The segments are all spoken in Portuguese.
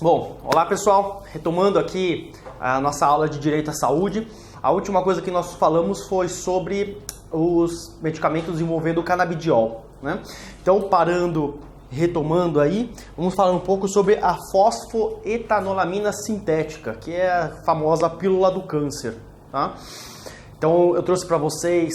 Bom, olá pessoal, retomando aqui a nossa aula de Direito à Saúde. A última coisa que nós falamos foi sobre os medicamentos envolvendo o canabidiol, né? Então, retomando aí, vamos falar um pouco sobre a fosfoetanolamina sintética, que é a famosa pílula do câncer, tá? Então, eu trouxe para vocês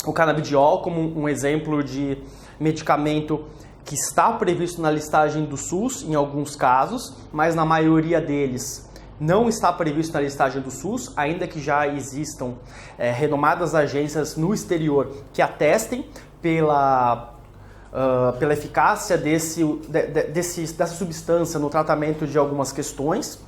o canabidiol como um exemplo de medicamento que está previsto na listagem do SUS em alguns casos, mas na maioria deles não está previsto na listagem do SUS, ainda que já existam renomadas agências no exterior que atestem pela eficácia dessa substância no tratamento de algumas questões,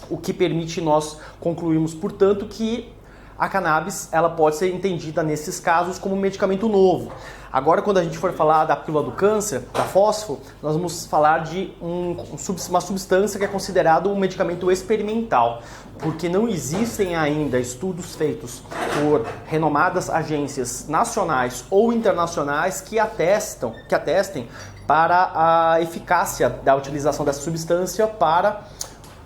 o que permite nós concluirmos, portanto, que a cannabis ela pode ser entendida nesses casos como um medicamento novo. Agora, quando a gente for falar da pílula do câncer, da fósforo, nós vamos falar de uma substância que é considerado um medicamento experimental, porque não existem ainda estudos feitos por renomadas agências nacionais ou internacionais que atestem para a eficácia da utilização dessa substância para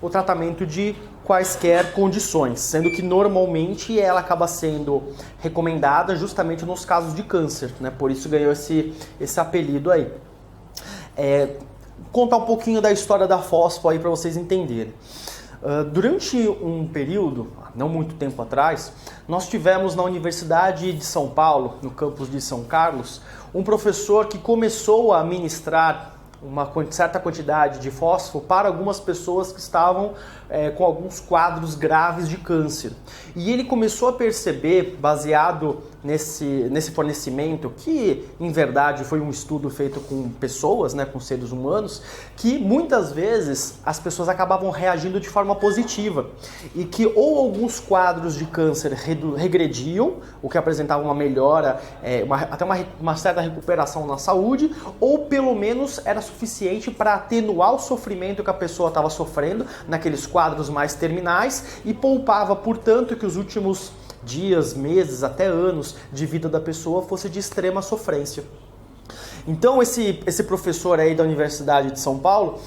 o tratamento de quaisquer condições, sendo que normalmente ela acaba sendo recomendada justamente nos casos de câncer, né? Por isso ganhou esse apelido aí. Contar um pouquinho da história da fósforo aí para vocês entenderem. Durante um período, não muito tempo atrás, nós tivemos na Universidade de São Paulo, no campus de São Carlos, um professor que começou a ministrar uma certa quantidade de fósforo para algumas pessoas que estavam com alguns quadros graves de câncer. E ele começou a perceber, baseado nesse fornecimento, que em verdade foi um estudo feito com pessoas, né, com seres humanos, que muitas vezes as pessoas acabavam reagindo de forma positiva e que ou alguns quadros de câncer regrediam, o que apresentava uma melhora, até uma certa recuperação na saúde, ou pelo menos era suficiente para atenuar o sofrimento que a pessoa estava sofrendo naqueles quadros mais terminais e poupava, portanto, que os últimos dias, meses, até anos de vida da pessoa fosse de extrema sofrência. Então esse professor aí da Universidade de São Paulo,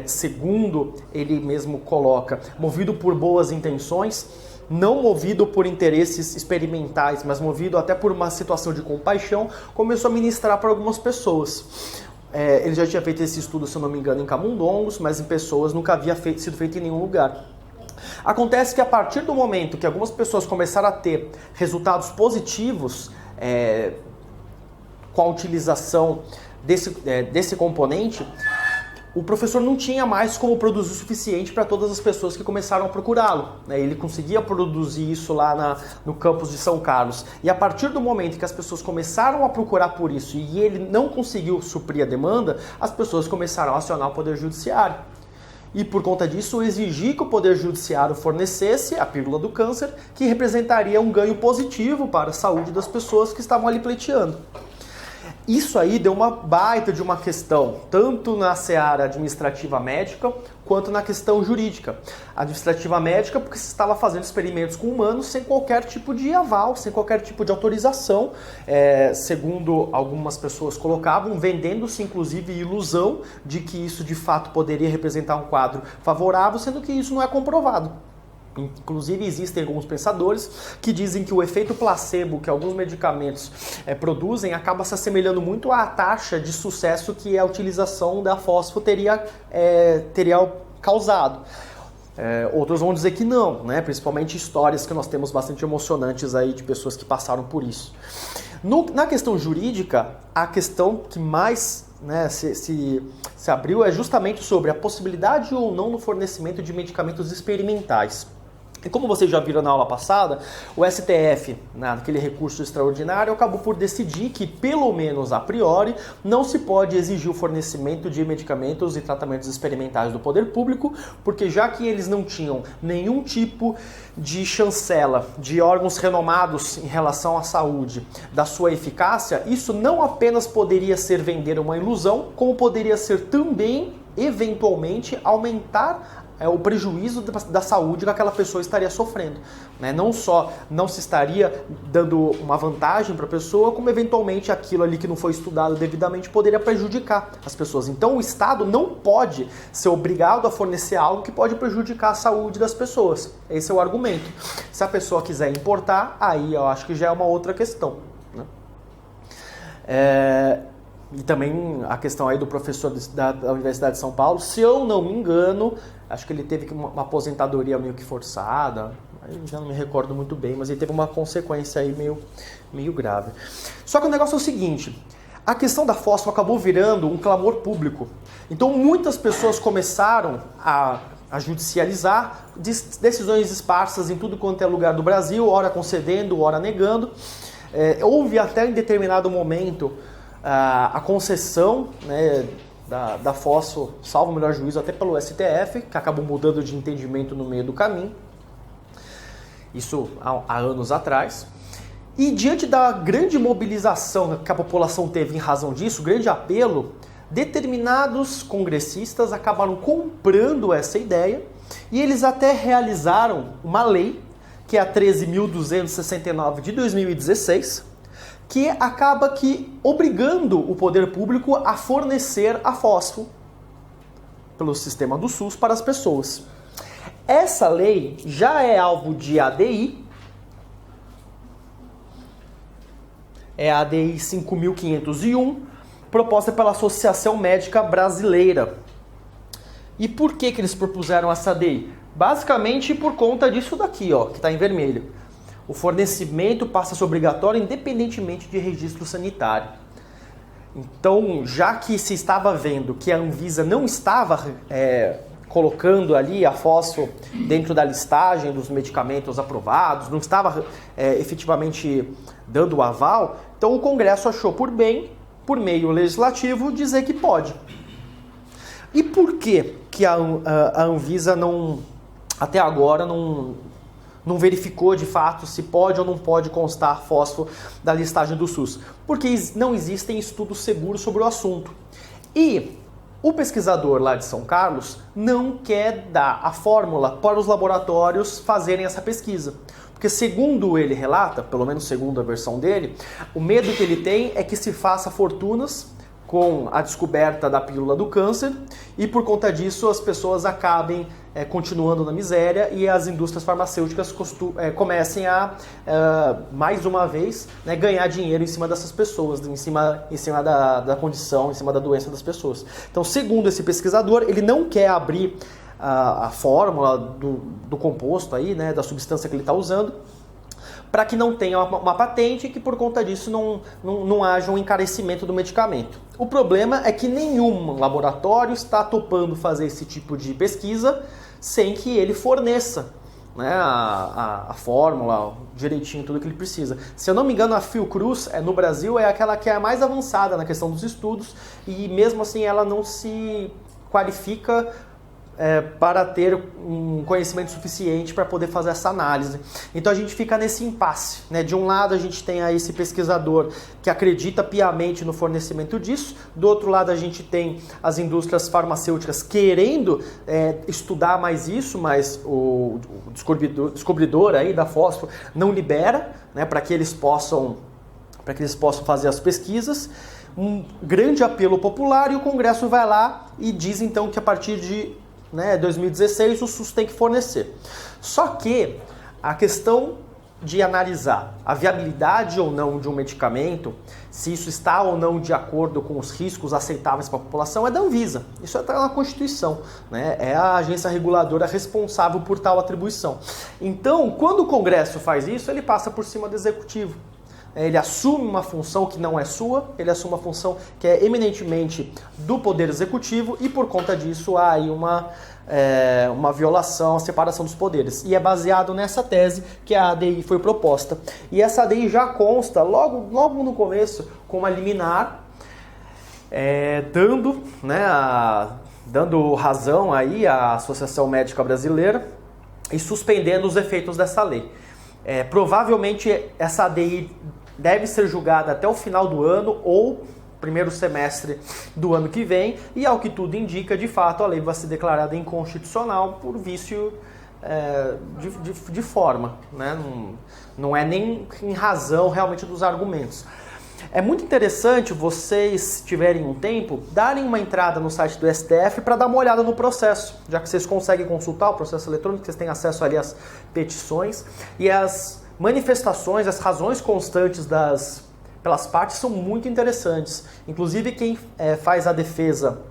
segundo ele mesmo coloca, movido por boas intenções, não movido por interesses experimentais, mas movido até por uma situação de compaixão, começou a ministrar para algumas pessoas. Ele já tinha feito esse estudo, se eu não me engano, em camundongos, mas em pessoas nunca havia sido feito em nenhum lugar. Acontece que a partir do momento que algumas pessoas começaram a ter resultados positivos com a utilização desse componente, o professor não tinha mais como produzir o suficiente para todas as pessoas que começaram a procurá-lo. Ele conseguia produzir isso lá no campus de São Carlos. E a partir do momento que as pessoas começaram a procurar por isso e ele não conseguiu suprir a demanda, as pessoas começaram a acionar o Poder Judiciário. E por conta disso, exigir que o Poder Judiciário fornecesse a pílula do câncer, que representaria um ganho positivo para a saúde das pessoas que estavam ali pleiteando. Isso aí deu uma baita de uma questão, tanto na seara administrativa médica, quanto na questão jurídica. Administrativa médica, porque se estava fazendo experimentos com humanos sem qualquer tipo de aval, sem qualquer tipo de autorização, segundo algumas pessoas colocavam, vendendo-se inclusive ilusão de que isso de fato poderia representar um quadro favorável, sendo que isso não é comprovado. Inclusive existem alguns pensadores que dizem que o efeito placebo que alguns medicamentos produzem acaba se assemelhando muito à taxa de sucesso que a utilização da fósforo teria causado. Outros vão dizer que não, né? Principalmente histórias que nós temos bastante emocionantes aí de pessoas que passaram por isso. Na questão jurídica, a questão que mais se abriu é justamente sobre a possibilidade ou não no fornecimento de medicamentos experimentais. E como vocês já viram na aula passada, o STF, naquele recurso extraordinário, acabou por decidir que, pelo menos a priori, não se pode exigir o fornecimento de medicamentos e tratamentos experimentais do poder público, porque já que eles não tinham nenhum tipo de chancela de órgãos renomados em relação à saúde da sua eficácia, isso não apenas poderia ser vender uma ilusão, como poderia ser também eventualmente aumentar o prejuízo da saúde que aquela pessoa estaria sofrendo. Né? Não só não se estaria dando uma vantagem para a pessoa, como eventualmente aquilo ali que não foi estudado devidamente poderia prejudicar as pessoas. Então o Estado não pode ser obrigado a fornecer algo que pode prejudicar a saúde das pessoas. Esse é o argumento. Se a pessoa quiser importar, aí eu acho que já é uma outra questão. Né? E também a questão aí do professor da Universidade de São Paulo, se eu não me engano, acho que ele teve uma aposentadoria meio que forçada, eu já não me recordo muito bem, mas ele teve uma consequência aí meio grave. Só que o negócio é o seguinte, a questão da fósforo acabou virando um clamor público. Então muitas pessoas começaram a judicializar decisões esparsas em tudo quanto é lugar do Brasil, ora concedendo, ora negando. Houve até em determinado momento a concessão, né, da fósforo, salvo o melhor juízo, até pelo STF, que acabou mudando de entendimento no meio do caminho. Isso há anos atrás. E diante da grande mobilização que a população teve em razão disso, grande apelo, determinados congressistas acabaram comprando essa ideia e eles até realizaram uma lei, que é a 13.269 de 2016, que acaba obrigando o poder público a fornecer a fósforo pelo sistema do SUS para as pessoas. Essa lei já é alvo de ADI, é a ADI 5.501, proposta pela Associação Médica Brasileira. E por que eles propuseram essa ADI? Basicamente por conta disso daqui, ó, que está em vermelho. O fornecimento passa a ser obrigatório independentemente de registro sanitário. Então, já que se estava vendo que a Anvisa não estava colocando ali a fósforo dentro da listagem dos medicamentos aprovados, não estava efetivamente dando o aval, então o Congresso achou por bem, por meio legislativo, dizer que pode. E por que a Anvisa até agora não verificou de fato se pode ou não pode constar fósforo da listagem do SUS? Porque não existem estudos seguros sobre o assunto. E o pesquisador lá de São Carlos não quer dar a fórmula para os laboratórios fazerem essa pesquisa. Porque segundo ele relata, pelo menos segundo a versão dele, o medo que ele tem é que se faça fortunas com a descoberta da pílula do câncer e por conta disso as pessoas acabem continuando na miséria e as indústrias farmacêuticas comecem a, mais uma vez, né, ganhar dinheiro em cima dessas pessoas, em cima da condição, em cima da doença das pessoas. Então, segundo esse pesquisador, ele não quer abrir a fórmula do composto aí, né, da substância que ele está usando, para que não tenha uma patente e que por conta disso não haja um encarecimento do medicamento. O problema é que nenhum laboratório está topando fazer esse tipo de pesquisa sem que ele forneça, né, a fórmula, direitinho, tudo que ele precisa. Se eu não me engano, a Fiocruz no Brasil é aquela que é a mais avançada na questão dos estudos e mesmo assim ela não se qualifica para ter um conhecimento suficiente para poder fazer essa análise. Então a gente fica nesse impasse, né? De um lado a gente tem aí esse pesquisador que acredita piamente no fornecimento disso, do outro lado a gente tem as indústrias farmacêuticas querendo estudar mais isso, mas o descobridor aí da fósforo não libera, né, para que eles possam fazer as pesquisas. Um grande apelo popular e o Congresso vai lá e diz então que a partir de 2016 o SUS tem que fornecer. Só que a questão de analisar a viabilidade ou não de um medicamento, se isso está ou não de acordo com os riscos aceitáveis para a população, é da Anvisa. Isso está na Constituição, né? É a agência reguladora responsável por tal atribuição. Então, quando o Congresso faz isso, ele passa por cima do Executivo. Ele assume uma função que não é sua, ele assume uma função que é eminentemente do Poder Executivo e por conta disso há aí uma violação, a separação dos poderes. E é baseado nessa tese que a ADI foi proposta. E essa ADI já consta logo no começo com uma liminar dando razão aí à Associação Médica Brasileira e suspendendo os efeitos dessa lei. Provavelmente essa ADI deve ser julgada até o final do ano ou primeiro semestre do ano que vem, e ao que tudo indica, de fato, a lei vai ser declarada inconstitucional por vício de forma, né? Não é nem em razão realmente dos argumentos. É muito interessante vocês, se tiverem um tempo, darem uma entrada no site do STF para dar uma olhada no processo, já que vocês conseguem consultar o processo eletrônico, vocês têm acesso ali às petições e as manifestações, as razões constantes pelas partes são muito interessantes. Inclusive quem faz a defesa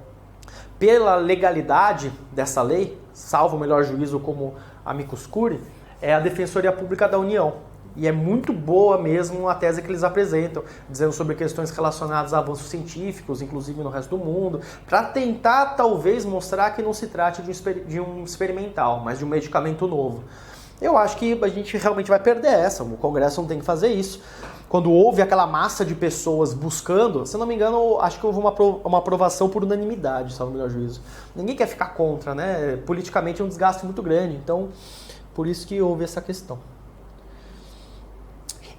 pela legalidade dessa lei, salvo o melhor juízo como amicus curiae, é a Defensoria Pública da União. E é muito boa mesmo a tese que eles apresentam, dizendo sobre questões relacionadas a avanços científicos, inclusive no resto do mundo, para tentar talvez mostrar que não se trate de um experimental, mas de um medicamento novo. Eu acho que a gente realmente vai perder essa, o Congresso não tem que fazer isso. Quando houve aquela massa de pessoas buscando, se não me engano, acho que houve uma aprovação por unanimidade, salvo o melhor juízo. Ninguém quer ficar contra, né? Politicamente é um desgaste muito grande, então por isso que houve essa questão.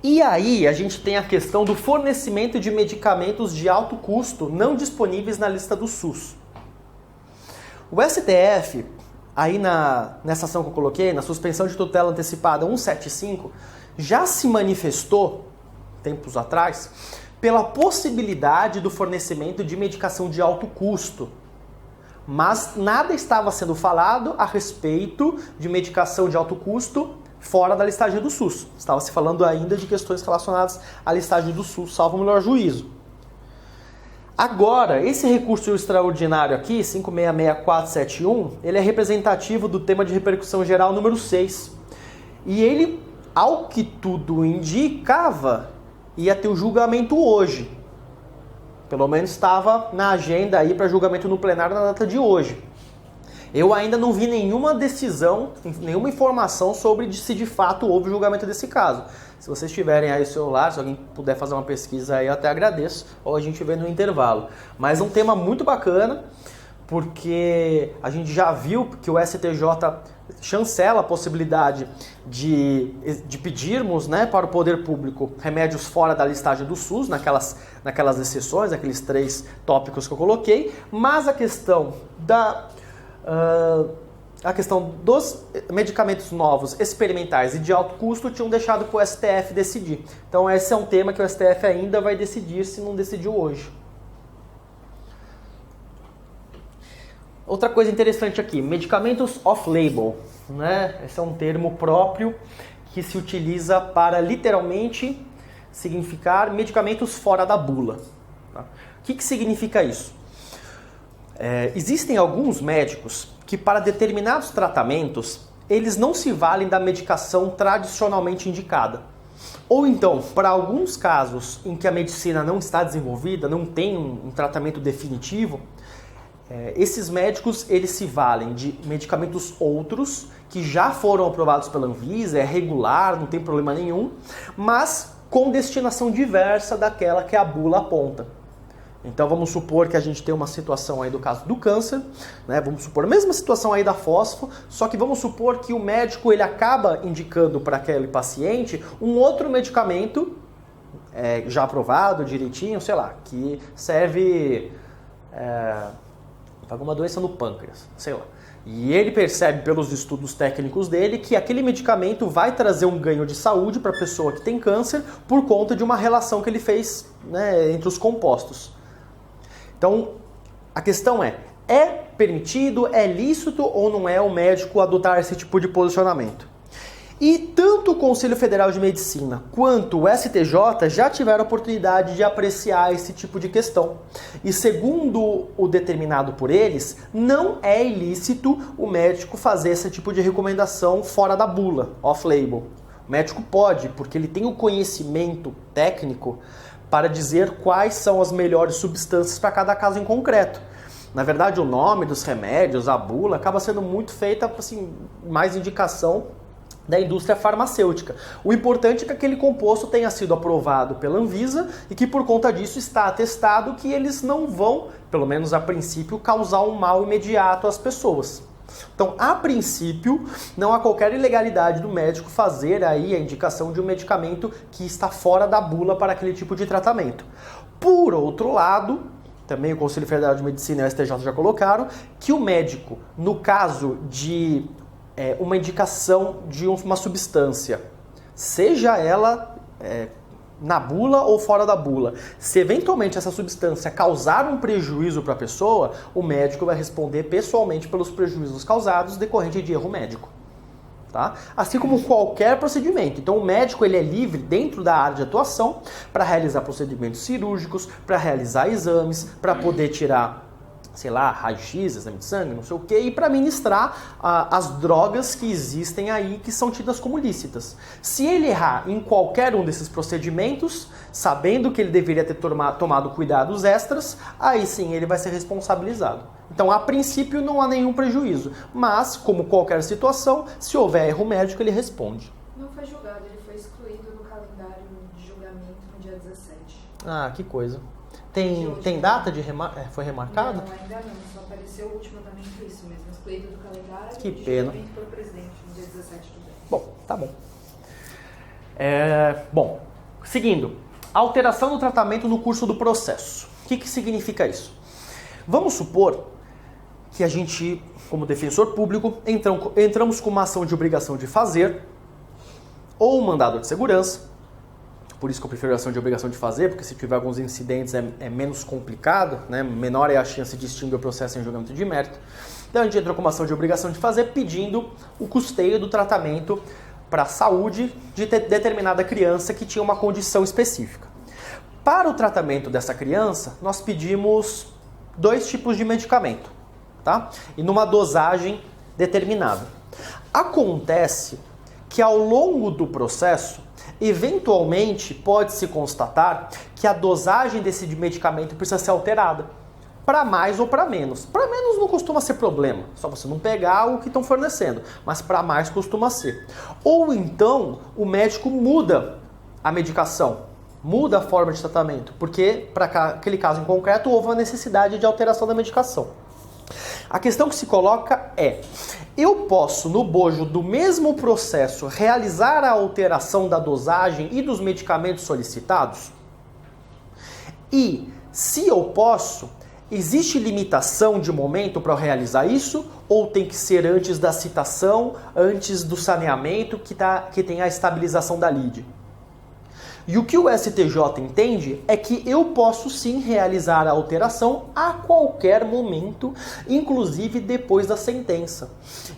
E aí a gente tem a questão do fornecimento de medicamentos de alto custo não disponíveis na lista do SUS. O STF, aí nessa ação que eu coloquei, na suspensão de tutela antecipada 175, já se manifestou, tempos atrás, pela possibilidade do fornecimento de medicação de alto custo. Mas nada estava sendo falado a respeito de medicação de alto custo fora da listagem do SUS. Estava se falando ainda de questões relacionadas à listagem do SUS, salvo o melhor juízo. Agora, esse recurso extraordinário aqui, 566471, ele é representativo do tema de repercussão geral número 6. E ele, ao que tudo indicava, ia ter o julgamento hoje. Pelo menos estava na agenda aí para julgamento no plenário na data de hoje. Eu ainda não vi nenhuma decisão, nenhuma informação sobre se de fato houve julgamento desse caso. Se vocês tiverem aí o celular, se alguém puder fazer uma pesquisa aí, eu até agradeço, ou a gente vê no intervalo. Mas é um tema muito bacana, porque a gente já viu que o STJ chancela a possibilidade de pedirmos, né, para o poder público remédios fora da listagem do SUS, naquelas exceções, aqueles 3 tópicos que eu coloquei, mas a questão dos medicamentos novos, experimentais e de alto custo tinham deixado para o STF decidir. Então esse é um tema que o STF ainda vai decidir, se não decidiu hoje. Outra coisa interessante aqui, medicamentos off-label, né? Esse é um termo próprio que se utiliza para literalmente significar medicamentos fora da bula. Tá? O que significa isso? Existem alguns médicos que para determinados tratamentos eles não se valem da medicação tradicionalmente indicada. Ou então, para alguns casos em que a medicina não está desenvolvida, não tem um tratamento definitivo, esses médicos eles se valem de medicamentos outros que já foram aprovados pela Anvisa, é regular, não tem problema nenhum, mas com destinação diversa daquela que a bula aponta. Então vamos supor que a gente tem uma situação aí do caso do câncer, né? Vamos supor a mesma situação aí da fósforo, só que vamos supor que o médico ele acaba indicando para aquele paciente um outro medicamento já aprovado direitinho, sei lá, que serve para alguma doença no pâncreas, sei lá. E ele percebe pelos estudos técnicos dele que aquele medicamento vai trazer um ganho de saúde para a pessoa que tem câncer por conta de uma relação que ele fez, né, entre os compostos. Então, a questão é permitido, é lícito ou não é o médico adotar esse tipo de posicionamento? E tanto o Conselho Federal de Medicina quanto o STJ já tiveram a oportunidade de apreciar esse tipo de questão. E segundo o determinado por eles, não é ilícito o médico fazer esse tipo de recomendação fora da bula, off-label. O médico pode, porque ele tem o conhecimento técnico para dizer quais são as melhores substâncias para cada caso em concreto. Na verdade, o nome dos remédios, a bula, acaba sendo muito feita, assim, mais indicação da indústria farmacêutica. O importante é que aquele composto tenha sido aprovado pela Anvisa e que por conta disso está atestado que eles não vão, pelo menos a princípio, causar um mal imediato às pessoas. Então, a princípio, não há qualquer ilegalidade do médico fazer aí a indicação de um medicamento que está fora da bula para aquele tipo de tratamento. Por outro lado, também o Conselho Federal de Medicina e o STJ já colocaram que o médico, no caso de uma indicação de uma substância, seja ela na bula ou fora da bula, se eventualmente essa substância causar um prejuízo para a pessoa, o médico vai responder pessoalmente pelos prejuízos causados decorrente de erro médico. Tá? Assim como qualquer procedimento. Então o médico ele é livre dentro da área de atuação para realizar procedimentos cirúrgicos, para realizar exames, para poder tirar, sei lá, raio-x, exame de sangue, não sei o que, e para ministrar as drogas que existem aí que são tidas como lícitas. Se ele errar em qualquer um desses procedimentos, sabendo que ele deveria ter tomado cuidados extras, aí sim ele vai ser responsabilizado. Então, a princípio, não há nenhum prejuízo, mas, como qualquer situação, se houver erro médico, ele responde. Não foi julgado, ele foi excluído do calendário de julgamento no dia 17. Ah, que coisa. Tem data de foi remarcado? Não, ainda não. Só apareceu o último andamento isso mesmo. Excluído do calendário que de pena. julgamento pelo presidente no dia 17 de dezembro. Bom, tá bom. Bom, seguindo. Alteração do tratamento no curso do processo. O que significa isso? Vamos supor que a gente, como defensor público, entramos com uma ação de obrigação de fazer ou um mandado de segurança. Por isso que eu prefiro a ação de obrigação de fazer, porque se tiver alguns incidentes é menos complicado, né? Menor é a chance de extinguir o processo em julgamento de mérito. Então a gente entrou com uma ação de obrigação de fazer pedindo o custeio do tratamento para a saúde de determinada criança que tinha uma condição específica. Para o tratamento dessa criança, nós pedimos 2 tipos de medicamento, tá? E numa dosagem determinada. Acontece que ao longo do processo, eventualmente pode-se constatar que a dosagem desse medicamento precisa ser alterada, para mais ou para menos. Para menos não costuma ser problema, só você não pegar o que estão fornecendo, mas para mais costuma ser. Ou então o médico muda a medicação, muda a forma de tratamento, porque para aquele caso em concreto houve uma necessidade de alteração da medicação. A questão que se coloca é: eu posso, no bojo do mesmo processo, realizar a alteração da dosagem e dos medicamentos solicitados? E, se eu posso, existe limitação de momento para eu realizar isso? Ou tem que ser antes da citação, antes do saneamento, que tem a estabilização da lide? E o que o STJ entende é que eu posso sim realizar a alteração a qualquer momento, inclusive depois da sentença.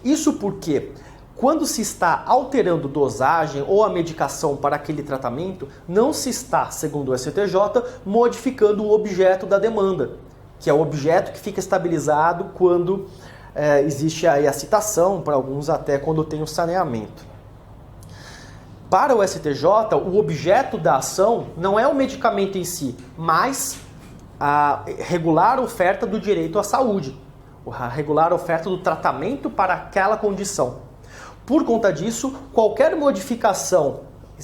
Isso porque, quando se está alterando dosagem ou a medicação para aquele tratamento, não se está, segundo o STJ, modificando o objeto da demanda, que é o objeto que fica estabilizado quando existe aí a citação, para alguns até quando tem o saneamento. Para o STJ, o objeto da ação não é o medicamento em si, mas a regular oferta do direito à saúde, a regular oferta do tratamento para aquela condição. Por conta disso, qualquer modificação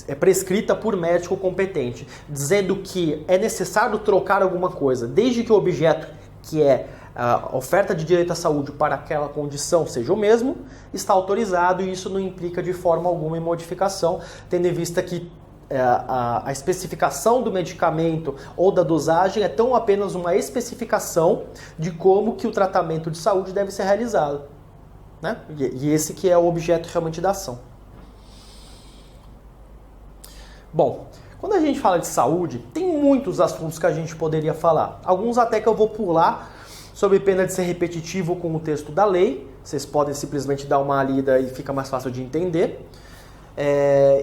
é prescrita por médico competente, dizendo que é necessário trocar alguma coisa, desde que o objeto, que é a oferta de direito à saúde para aquela condição seja o mesmo, está autorizado, e isso não implica de forma alguma em modificação, tendo em vista que a especificação do medicamento ou da dosagem é tão apenas uma especificação de como que o tratamento de saúde deve ser realizado, né? E esse que é o objeto realmente da ação. Bom, quando a gente fala de saúde, tem muitos assuntos que a gente poderia falar. Alguns até que eu vou pular, sob pena de ser repetitivo com o texto da lei. Vocês podem simplesmente dar uma lida e fica mais fácil de entender.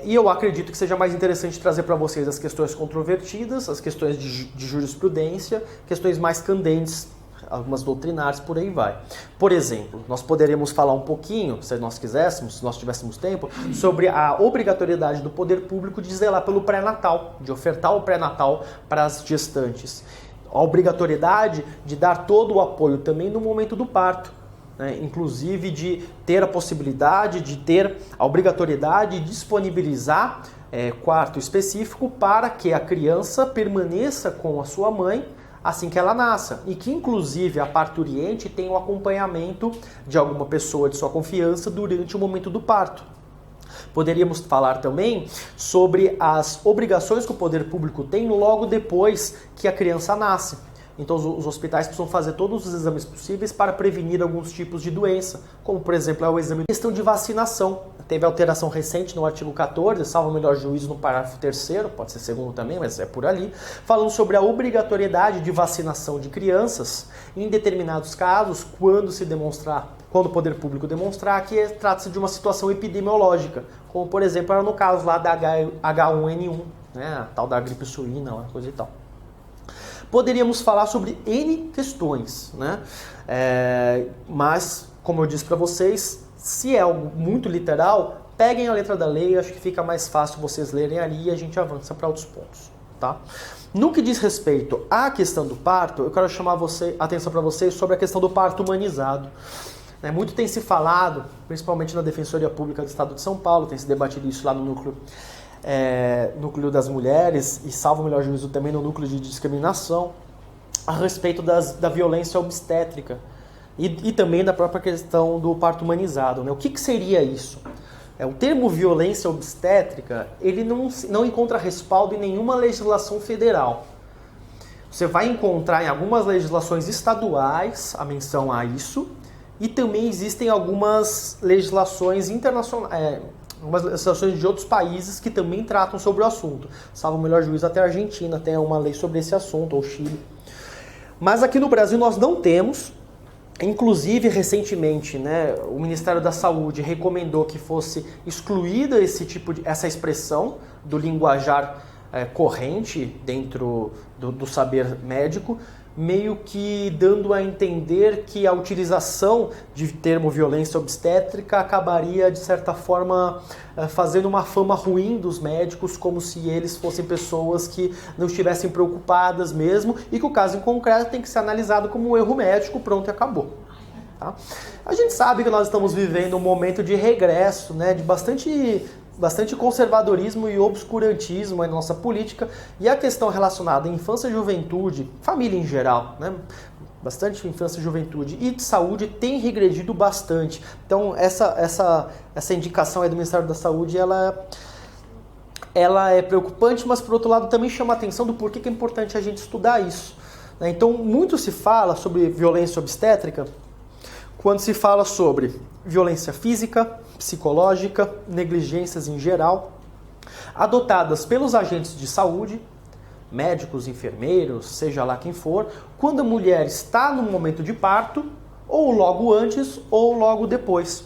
E eu acredito que seja mais interessante trazer para vocês as questões controvertidas, as questões de jurisprudência, questões mais candentes, algumas doutrinárias, por aí vai. Por exemplo, nós poderíamos falar um pouquinho, se nós quiséssemos, se nós tivéssemos tempo, sobre a obrigatoriedade do poder público de zelar pelo pré-natal, de ofertar o pré-natal para as gestantes. A obrigatoriedade de dar todo o apoio também no momento do parto, né? Inclusive de ter a possibilidade de ter a obrigatoriedade de disponibilizar quarto específico para que a criança permaneça com a sua mãe assim que ela nasça, e que inclusive a parturiente tenha o acompanhamento de alguma pessoa de sua confiança durante o momento do parto. Poderíamos falar também sobre as obrigações que o poder público tem logo depois que a criança nasce. Então os hospitais precisam fazer todos os exames possíveis para prevenir alguns tipos de doença, como por exemplo é o exame de questão de vacinação. Teve alteração recente no artigo 14, salvo o melhor juízo no parágrafo 3º, pode ser segundo também, mas é por ali, falando sobre a obrigatoriedade de vacinação de crianças em determinados casos, quando o poder público demonstrar que trata-se de uma situação epidemiológica, como por exemplo era no caso lá da H1N1, né, a tal da gripe suína, uma coisa e tal. Poderíamos falar sobre N questões, né? Mas, como eu disse para vocês, se é algo muito literal, peguem a letra da lei, acho que fica mais fácil vocês lerem ali e a gente avança para outros pontos, tá? No que diz respeito à questão do parto, eu quero chamar a atenção para vocês sobre a questão do parto humanizado. Muito tem se falado, principalmente na Defensoria Pública do Estado de São Paulo, tem se debatido isso lá no núcleo das mulheres e, salvo o melhor juízo, também no núcleo de discriminação, a respeito da violência obstétrica e também da própria questão do parto humanizado, né? O que seria isso? O termo violência obstétrica, ele não encontra respaldo em nenhuma legislação federal. Você vai encontrar em algumas legislações estaduais a menção a isso, e também existem algumas legislações internacionais, algumas legislações de outros países que também tratam sobre o assunto. Salvo o melhor juízo, até a Argentina tem uma lei sobre esse assunto, ou Chile. Mas aqui no Brasil nós não temos. Inclusive, recentemente, né, o Ministério da Saúde recomendou que fosse excluída essa expressão do linguajar corrente dentro do saber médico, meio que dando a entender que a utilização de termo violência obstétrica acabaria, de certa forma, fazendo uma fama ruim dos médicos, como se eles fossem pessoas que não estivessem preocupadas mesmo, e que o caso em concreto tem que ser analisado como um erro médico, pronto e acabou. Tá? A gente sabe que nós estamos vivendo um momento de regresso, né, de bastante conservadorismo e obscurantismo na nossa política, e a questão relacionada à infância e juventude, família em geral, né? Bastante infância e juventude e de saúde tem regredido bastante. Então essa indicação aí do Ministério da Saúde, ela é preocupante, mas por outro lado também chama a atenção do porquê que é importante a gente estudar isso, né? Então muito se fala sobre violência obstétrica quando se fala sobre violência física, psicológica, negligências em geral, adotadas pelos agentes de saúde, médicos, enfermeiros, seja lá quem for, quando a mulher está no momento de parto, ou logo antes, ou logo depois.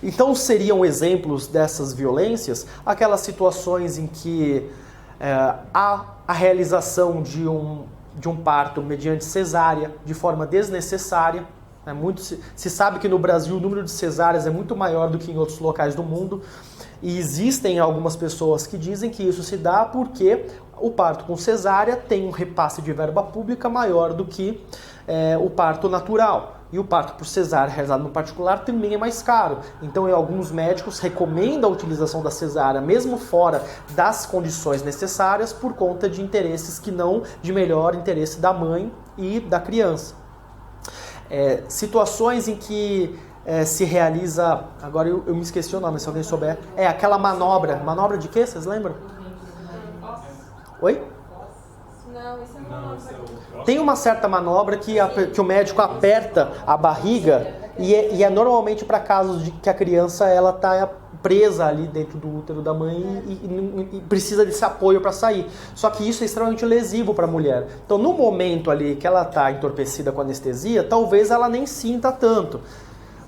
Então seriam exemplos dessas violências aquelas situações em que há a realização de um parto mediante cesárea de forma desnecessária. Se sabe que no Brasil o número de cesáreas é muito maior do que em outros locais do mundo, e existem algumas pessoas que dizem que isso se dá porque o parto com cesárea tem um repasse de verba pública maior do que o parto natural. E o parto por cesárea realizado no particular também é mais caro. Então alguns médicos recomendam a utilização da cesárea mesmo fora das condições necessárias por conta de interesses que não de melhor interesse da mãe e da criança. Situações em que se realiza, agora eu me esqueci o nome, se alguém souber, aquela manobra de quê? Vocês lembram? Oi? Não, isso é manobra. Tem uma certa manobra que o médico aperta a barriga e é normalmente para casos de que a criança está presa ali dentro do útero da mãe e precisa desse apoio para sair. Só que isso é extremamente lesivo para a mulher. Então, no momento ali que ela está entorpecida com anestesia, talvez ela nem sinta tanto.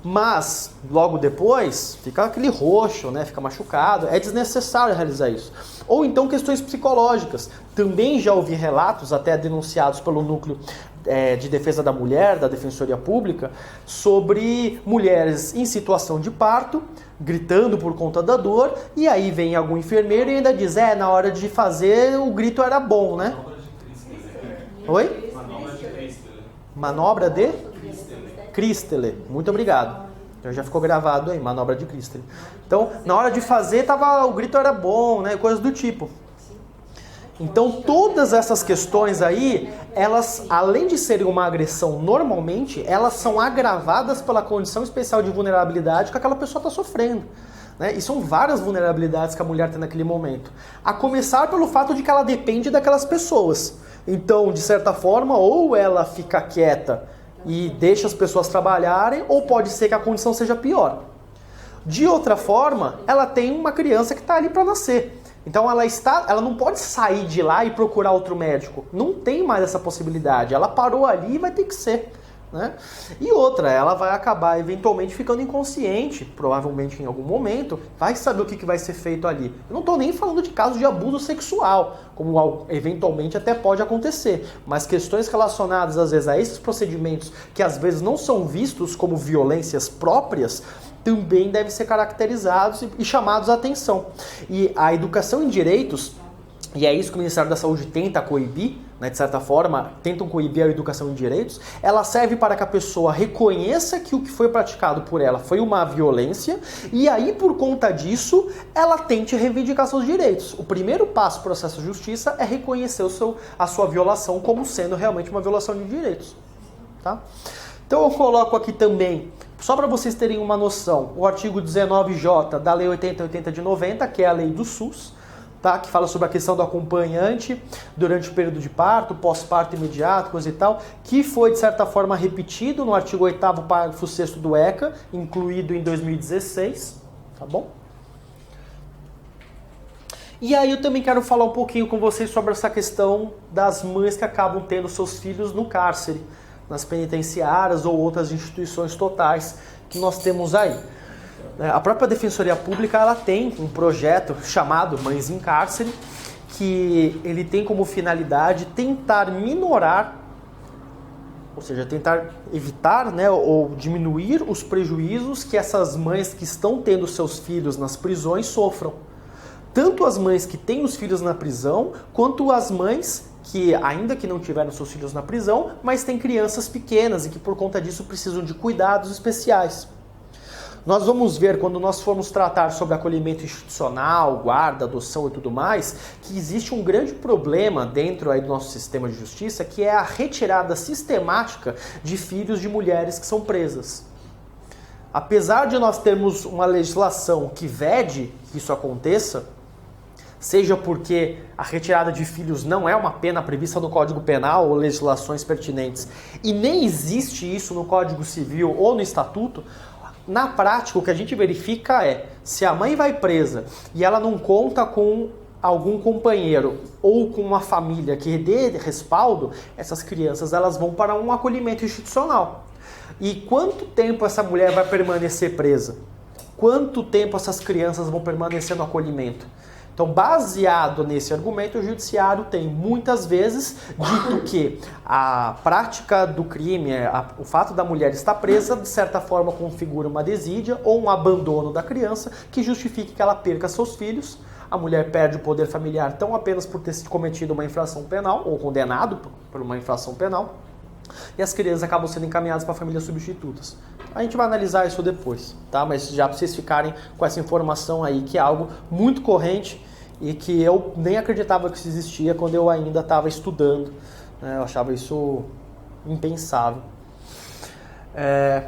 Mas, logo depois, fica aquele roxo, né? Fica machucado. É desnecessário realizar isso. Ou então questões psicológicas. Também já ouvi relatos, até denunciados pelo Núcleo de Defesa da Mulher, da Defensoria Pública, sobre mulheres em situação de parto, gritando por conta da dor, e aí vem algum enfermeiro e ainda diz, na hora de fazer o grito era bom, né? Oi? Manobra de Christele. Muito obrigado. Então já ficou gravado aí, manobra de Christele. Então, na hora de fazer, o grito era bom, né? Coisas do tipo. Então, todas essas questões aí, elas, além de serem uma agressão normalmente, elas são agravadas pela condição especial de vulnerabilidade que aquela pessoa está sofrendo. né? E são várias vulnerabilidades que a mulher tem naquele momento. A começar pelo fato de que ela depende daquelas pessoas. Então, de certa forma, ou ela fica quieta e deixa as pessoas trabalharem, ou pode ser que a condição seja pior. De outra forma, ela tem uma criança que está ali para nascer. Então ela não pode sair de lá e procurar outro médico. Não tem mais essa possibilidade. Ela parou ali e vai ter que ser, né? E outra, ela vai acabar eventualmente ficando inconsciente, provavelmente em algum momento, vai saber o que vai ser feito ali. Eu não estou nem falando de casos de abuso sexual, como eventualmente até pode acontecer, mas questões relacionadas às vezes a esses procedimentos que às vezes não são vistos como violências próprias, também devem ser caracterizados e chamados a atenção. E a educação em direitos, e é isso que o Ministério da Saúde tenta coibir, né, de certa forma, tentam coibir a educação em direitos, ela serve para que a pessoa reconheça que o que foi praticado por ela foi uma violência, e aí, por conta disso, ela tente reivindicar seus direitos. O primeiro passo do processo de justiça é reconhecer a sua violação como sendo realmente uma violação de direitos. Tá? Então eu coloco aqui também, só para vocês terem uma noção, o artigo 19J da Lei 8080 de 90, que é a lei do SUS, tá? Que fala sobre a questão do acompanhante durante o período de parto, pós-parto imediato, coisa e tal, que foi de certa forma repetido no artigo 8º, parágrafo 6º do ECA, incluído em 2016, tá bom? E aí eu também quero falar um pouquinho com vocês sobre essa questão das mães que acabam tendo seus filhos no cárcere, nas penitenciárias ou outras instituições totais que nós temos aí. A própria Defensoria Pública ela tem um projeto chamado Mães em Cárcere, que ele tem como finalidade tentar minorar, ou seja, tentar evitar, né, ou diminuir os prejuízos que essas mães que estão tendo seus filhos nas prisões sofram. Tanto as mães que têm os filhos na prisão, quanto as mães que, ainda que não tiveram seus filhos na prisão, mas têm crianças pequenas e que por conta disso precisam de cuidados especiais. Nós vamos ver, quando nós formos tratar sobre acolhimento institucional, guarda, adoção e tudo mais, que existe um grande problema dentro aí do nosso sistema de justiça, que é a retirada sistemática de filhos de mulheres que são presas. Apesar de nós termos uma legislação que vede que isso aconteça, seja porque a retirada de filhos não é uma pena prevista no Código Penal ou legislações pertinentes, e nem existe isso no Código Civil ou no Estatuto, na prática o que a gente verifica é, se a mãe vai presa e ela não conta com algum companheiro ou com uma família que dê respaldo, essas crianças elas vão para um acolhimento institucional. E quanto tempo essa mulher vai permanecer presa? Quanto tempo essas crianças vão permanecer no acolhimento? Então, baseado nesse argumento, o judiciário tem muitas vezes dito que a prática do crime, o fato da mulher estar presa, de certa forma configura uma desídia ou um abandono da criança que justifique que ela perca seus filhos. A mulher perde o poder familiar tão apenas por ter cometido uma infração penal ou condenado por uma infração penal. E as crianças acabam sendo encaminhadas para famílias substitutas. A gente vai analisar isso depois, tá? Mas já para vocês ficarem com essa informação aí, que é algo muito corrente e que eu nem acreditava que isso existia quando eu ainda estava estudando, né? Eu achava isso impensável.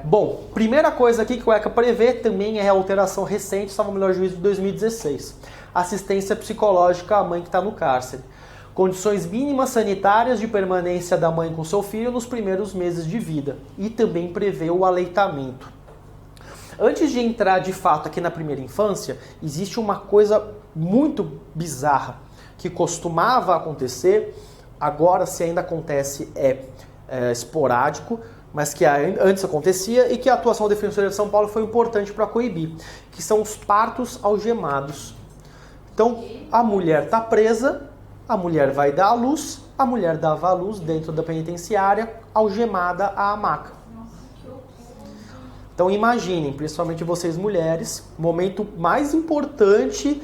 Bom, primeira coisa aqui que o ECA prevê também é a alteração recente, salvo o melhor juízo de 2016. Assistência psicológica à mãe que está no cárcere. Condições mínimas sanitárias de permanência da mãe com seu filho nos primeiros meses de vida. E também prevê o aleitamento. Antes de entrar de fato aqui na primeira infância, existe uma coisa muito bizarra que costumava acontecer, agora se ainda acontece é esporádico, mas que antes acontecia e que a atuação da Defensoria de São Paulo foi importante para coibir, que são os partos algemados. Então, a mulher está presa, a mulher vai dar à luz, a mulher dava à luz dentro da penitenciária, algemada à maca. Então imaginem, principalmente vocês mulheres, o momento mais importante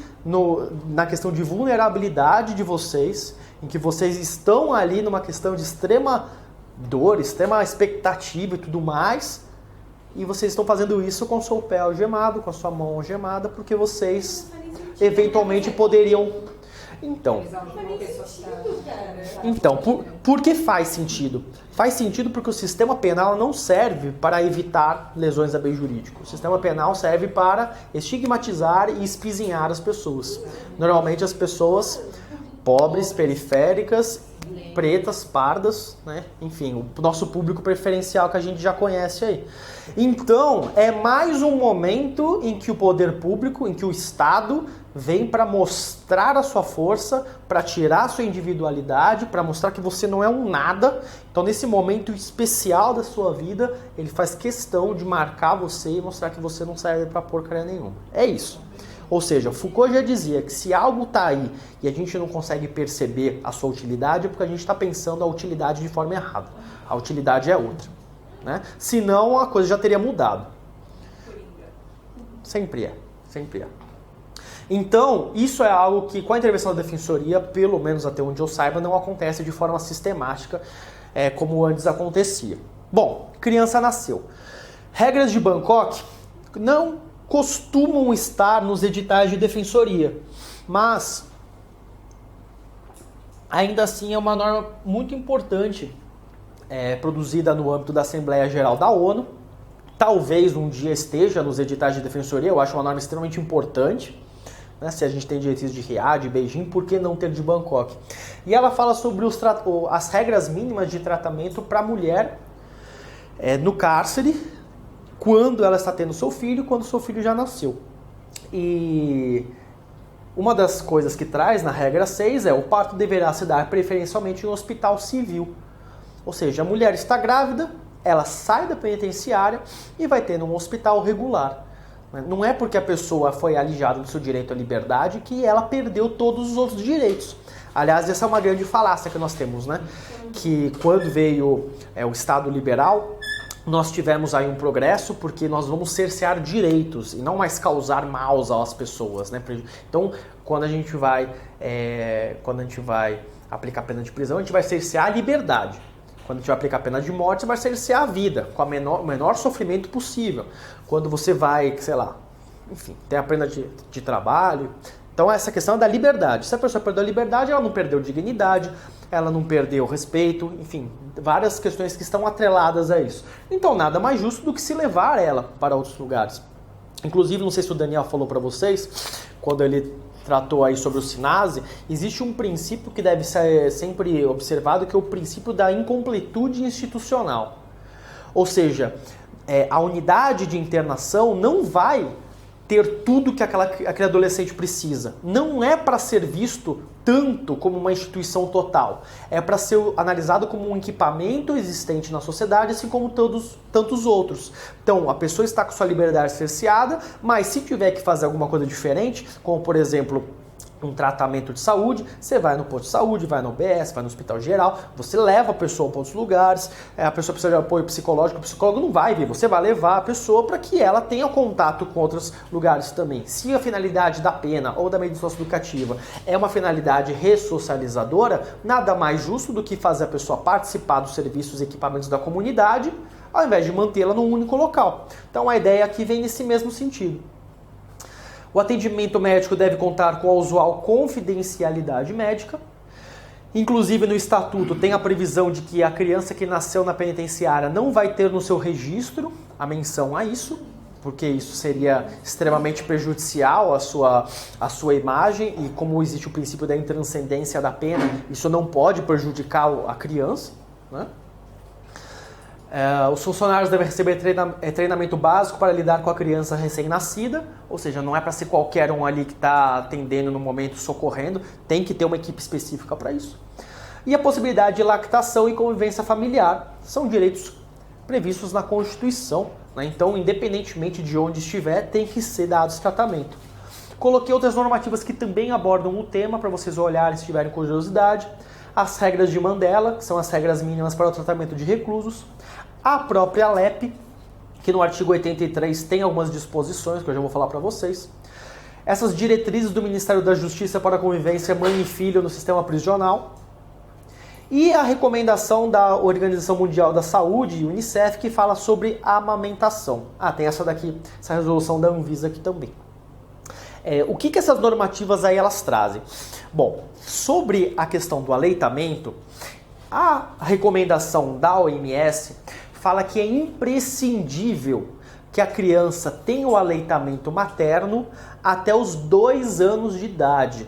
na questão de vulnerabilidade de vocês, em que vocês estão ali numa questão de extrema dor, extrema expectativa e tudo mais, e vocês estão fazendo isso com o seu pé algemado, com a sua mão algemada, porque vocês eventualmente poderiam... Então, Por que faz sentido? Faz sentido porque o sistema penal não serve para evitar lesões a bem jurídico. O sistema penal serve para estigmatizar e espizinhar as pessoas. Normalmente as pessoas pobres, periféricas, pretas, pardas, né? Enfim, o nosso público preferencial que a gente já conhece aí. Então, é mais um momento em que o poder público, em que o Estado vem para mostrar a sua força, para tirar a sua individualidade, para mostrar que você não é um nada. Então, nesse momento especial da sua vida, ele faz questão de marcar você e mostrar que você não serve para porcaria nenhuma. É isso. Ou seja, Foucault já dizia que se algo está aí e a gente não consegue perceber a sua utilidade, é porque a gente está pensando a utilidade de forma errada. A utilidade é outra, né? Senão a coisa já teria mudado. Sempre é, sempre é. Então, isso é algo que com a intervenção da defensoria, pelo menos até onde eu saiba, não acontece de forma sistemática como antes acontecia. Bom, criança nasceu. Regras de Bangkok não costumam estar nos editais de defensoria, mas ainda assim é uma norma muito importante produzida no âmbito da Assembleia Geral da ONU. Talvez um dia esteja nos editais de defensoria, eu acho uma norma extremamente importante. Se a gente tem diretrizes de Riad, de Beijing, por que não ter de Bangkok? E ela fala sobre as regras mínimas de tratamento para a mulher no cárcere, quando ela está tendo seu filho, quando seu filho já nasceu. E uma das coisas que traz na regra 6 é o parto deverá se dar preferencialmente em um hospital civil. Ou seja, a mulher está grávida, ela sai da penitenciária e vai ter num hospital regular. Não é porque a pessoa foi alijada do seu direito à liberdade que ela perdeu todos os outros direitos. Aliás, essa é uma grande falácia que nós temos, né? Que quando veio o Estado liberal, nós tivemos aí um progresso porque nós vamos cercear direitos e não mais causar maus às pessoas, né? Então, quando a gente vai aplicar pena de prisão, a gente vai cercear a liberdade. Quando a gente vai aplicar pena de morte, você vai cercear a vida, com o menor sofrimento possível. Quando você vai, sei lá, enfim, tem a pena de trabalho. Então essa questão é da liberdade. Se a pessoa perdeu a liberdade, ela não perdeu dignidade, ela não perdeu respeito, enfim, várias questões que estão atreladas a isso. Então nada mais justo do que se levar ela para outros lugares. Inclusive, não sei se o Daniel falou para vocês, quando ele tratou aí sobre o SINASE, existe um princípio que deve ser sempre observado, que é o princípio da incompletude institucional. Ou seja, a unidade de internação não vai ter tudo que aquele adolescente precisa. Não é para ser visto tanto como uma instituição total. É para ser analisado como um equipamento existente na sociedade, assim como tantos outros. Então, a pessoa está com sua liberdade cerceada, mas se tiver que fazer alguma coisa diferente, como por exemplo um tratamento de saúde, você vai no posto de saúde, vai no UBS, vai no hospital geral, você leva a pessoa para outros lugares, a pessoa precisa de apoio psicológico, o psicólogo não vai vir, você vai levar a pessoa para que ela tenha contato com outros lugares também. Se a finalidade da pena ou da medida educativa é uma finalidade ressocializadora, nada mais justo do que fazer a pessoa participar dos serviços e equipamentos da comunidade, ao invés de mantê-la num único local. Então a ideia aqui vem nesse mesmo sentido. O atendimento médico deve contar com a usual confidencialidade médica. Inclusive no estatuto tem a previsão de que a criança que nasceu na penitenciária não vai ter no seu registro a menção a isso, porque isso seria extremamente prejudicial à sua imagem, e como existe o princípio da intranscendência da pena, isso não pode prejudicar a criança, né? Os funcionários devem receber treinamento básico para lidar com a criança recém-nascida, ou seja, não é para ser qualquer um ali que está atendendo no momento, socorrendo, tem que ter uma equipe específica para isso. E a possibilidade de lactação e convivência familiar são direitos previstos na Constituição, né? Então, independentemente de onde estiver, tem que ser dado esse tratamento. Coloquei outras normativas que também abordam o tema para vocês olharem se tiverem curiosidade. As regras de Mandela, que são as regras mínimas para o tratamento de reclusos. A própria LEP, que no artigo 83 tem algumas disposições que eu já vou falar para vocês. Essas diretrizes do Ministério da Justiça para a convivência mãe e filho no sistema prisional. E a recomendação da Organização Mundial da Saúde, UNICEF, que fala sobre a amamentação. Tem essa daqui, essa resolução da Anvisa aqui também. O que essas normativas aí elas trazem? Bom, sobre a questão do aleitamento, A recomendação da OMS fala que é imprescindível que a criança tenha o aleitamento materno até os 2 anos de idade.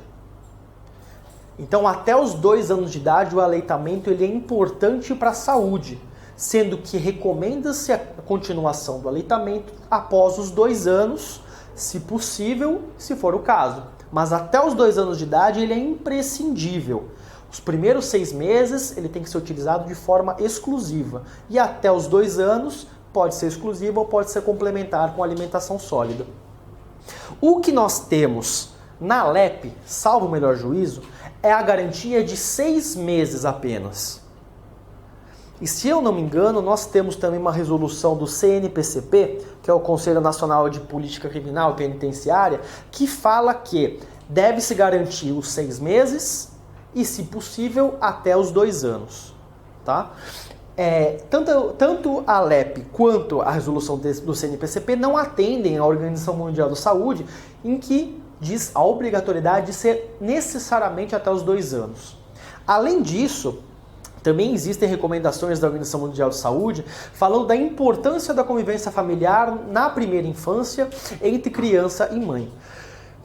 Então, até os 2 anos de idade, o aleitamento ele é importante para a saúde, sendo que recomenda-se a continuação do aleitamento após os 2 anos, se possível, se for o caso. Mas até os 2 anos de idade, ele é imprescindível. Os primeiros 6 meses, ele tem que ser utilizado de forma exclusiva. E até os 2 anos, pode ser exclusivo ou pode ser complementar com alimentação sólida. O que nós temos na LEP, salvo o melhor juízo, é a garantia de 6 meses apenas. E se eu não me engano, nós temos também uma resolução do CNPCP, que é o Conselho Nacional de Política Criminal e Penitenciária, que fala que deve-se garantir os 6 meses e, se possível, até os 2 anos. Tá? Tanto a LEP quanto a resolução do CNPCP não atendem à Organização Mundial da Saúde, em que diz a obrigatoriedade de ser necessariamente até os 2 anos. Além disso, também existem recomendações da Organização Mundial de Saúde falando da importância da convivência familiar na primeira infância entre criança e mãe.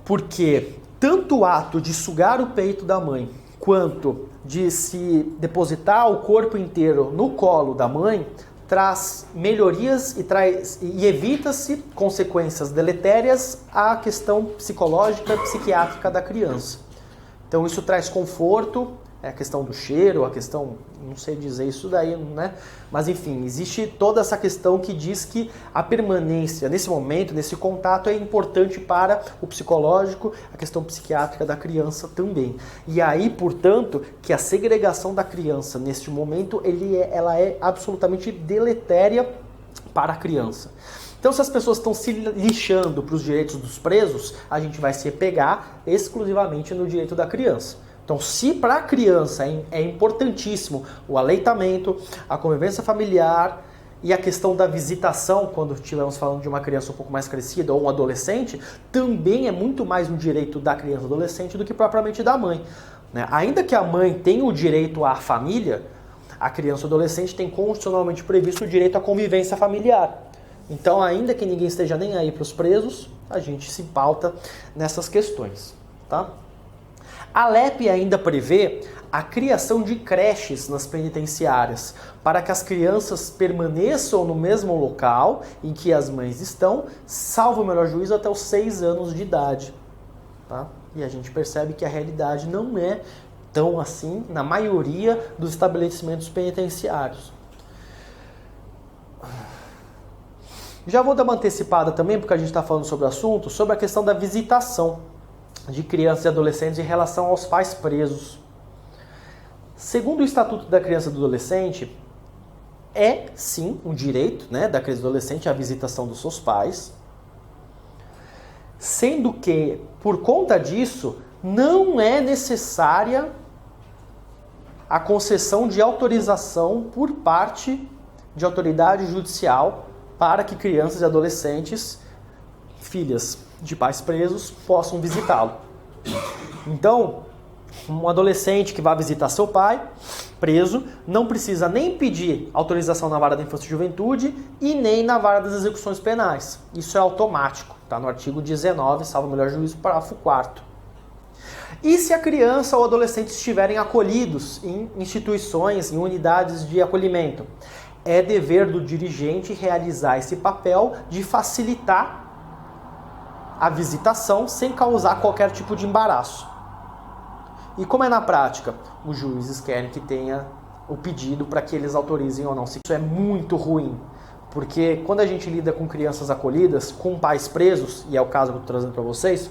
Porque tanto o ato de sugar o peito da mãe quanto de se depositar o corpo inteiro no colo da mãe traz melhorias e evita-se consequências deletérias à questão psicológica e psiquiátrica da criança. Então isso traz conforto, a questão do cheiro, a questão, não sei dizer isso daí, né? Mas enfim, existe toda essa questão que diz que a permanência nesse momento, nesse contato é importante para o psicológico, a questão psiquiátrica da criança também. E aí, portanto, que a segregação da criança neste momento, ela é absolutamente deletéria para a criança. Então, se as pessoas estão se lixando para os direitos dos presos, a gente vai se apegar exclusivamente no direito da criança. Então, se para a criança é importantíssimo o aleitamento, a convivência familiar e a questão da visitação, quando estivermos falando de uma criança um pouco mais crescida ou um adolescente, também é muito mais um direito da criança e adolescente do que propriamente da mãe. Né? Ainda que a mãe tenha o direito à família, a criança e o adolescente tem constitucionalmente previsto o direito à convivência familiar. Então, ainda que ninguém esteja nem aí para os presos, a gente se pauta nessas questões, tá? A LEP ainda prevê a criação de creches nas penitenciárias para que as crianças permaneçam no mesmo local em que as mães estão, salvo o melhor juízo, até os 6 anos de idade. Tá? E a gente percebe que a realidade não é tão assim na maioria dos estabelecimentos penitenciários. Já vou dar uma antecipada também, porque a gente está falando sobre o assunto, sobre a questão da visitação de crianças e adolescentes em relação aos pais presos. Segundo o Estatuto da Criança e do Adolescente, é sim um direito, né, da criança e do adolescente a visitação dos seus pais, sendo que, por conta disso, não é necessária a concessão de autorização por parte de autoridade judicial para que crianças e adolescentes, filhas de pais presos, possam visitá-lo. Então, um adolescente que vai visitar seu pai preso não precisa nem pedir autorização na vara da infância e juventude e nem na vara das execuções penais. Isso é automático, está no artigo 19, salvo o melhor juízo, parágrafo 4º. E se a criança ou adolescente estiverem acolhidos em instituições, em unidades de acolhimento? É dever do dirigente realizar esse papel de facilitar a visitação sem causar qualquer tipo de embaraço. E como é na prática? Os juízes querem que tenha o pedido para que eles autorizem ou não. Isso é muito ruim, porque quando a gente lida com crianças acolhidas, com pais presos, e é o caso que eu estou trazendo para vocês,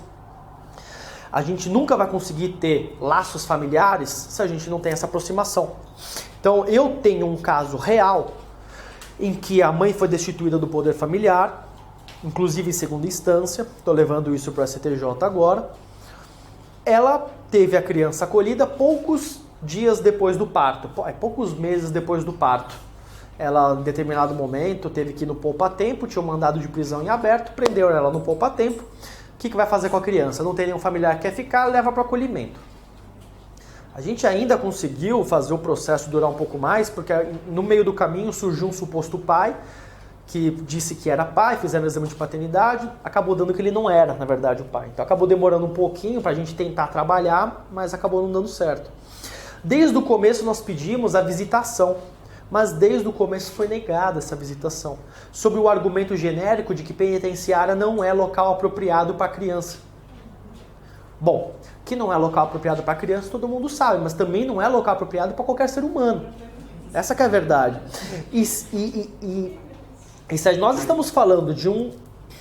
a gente nunca vai conseguir ter laços familiares se a gente não tem essa aproximação. Então eu tenho um caso real em que a mãe foi destituída do poder familiar, inclusive em segunda instância, estou levando isso para o STJ agora. Ela teve a criança acolhida poucos dias depois do parto, poucos meses depois do parto. Ela, em determinado momento, teve que ir no poupa-tempo, tinha um mandado de prisão em aberto, prenderam ela no poupa-tempo. O que vai fazer com a criança? Não tem nenhum familiar que quer ficar, leva para o acolhimento. A gente ainda conseguiu fazer o processo durar um pouco mais, porque no meio do caminho surgiu um suposto pai, que disse que era pai, fizeram o exame de paternidade, acabou dando que ele não era, na verdade, o pai. Então acabou demorando um pouquinho para a gente tentar trabalhar, mas acabou não dando certo. Desde o começo nós pedimos a visitação, mas desde o começo foi negada essa visitação, sob o argumento genérico de que penitenciária não é local apropriado para criança. Bom, que não é local apropriado para criança todo mundo sabe, mas também não é local apropriado para qualquer ser humano. Essa que é a verdade. E se nós estamos falando de um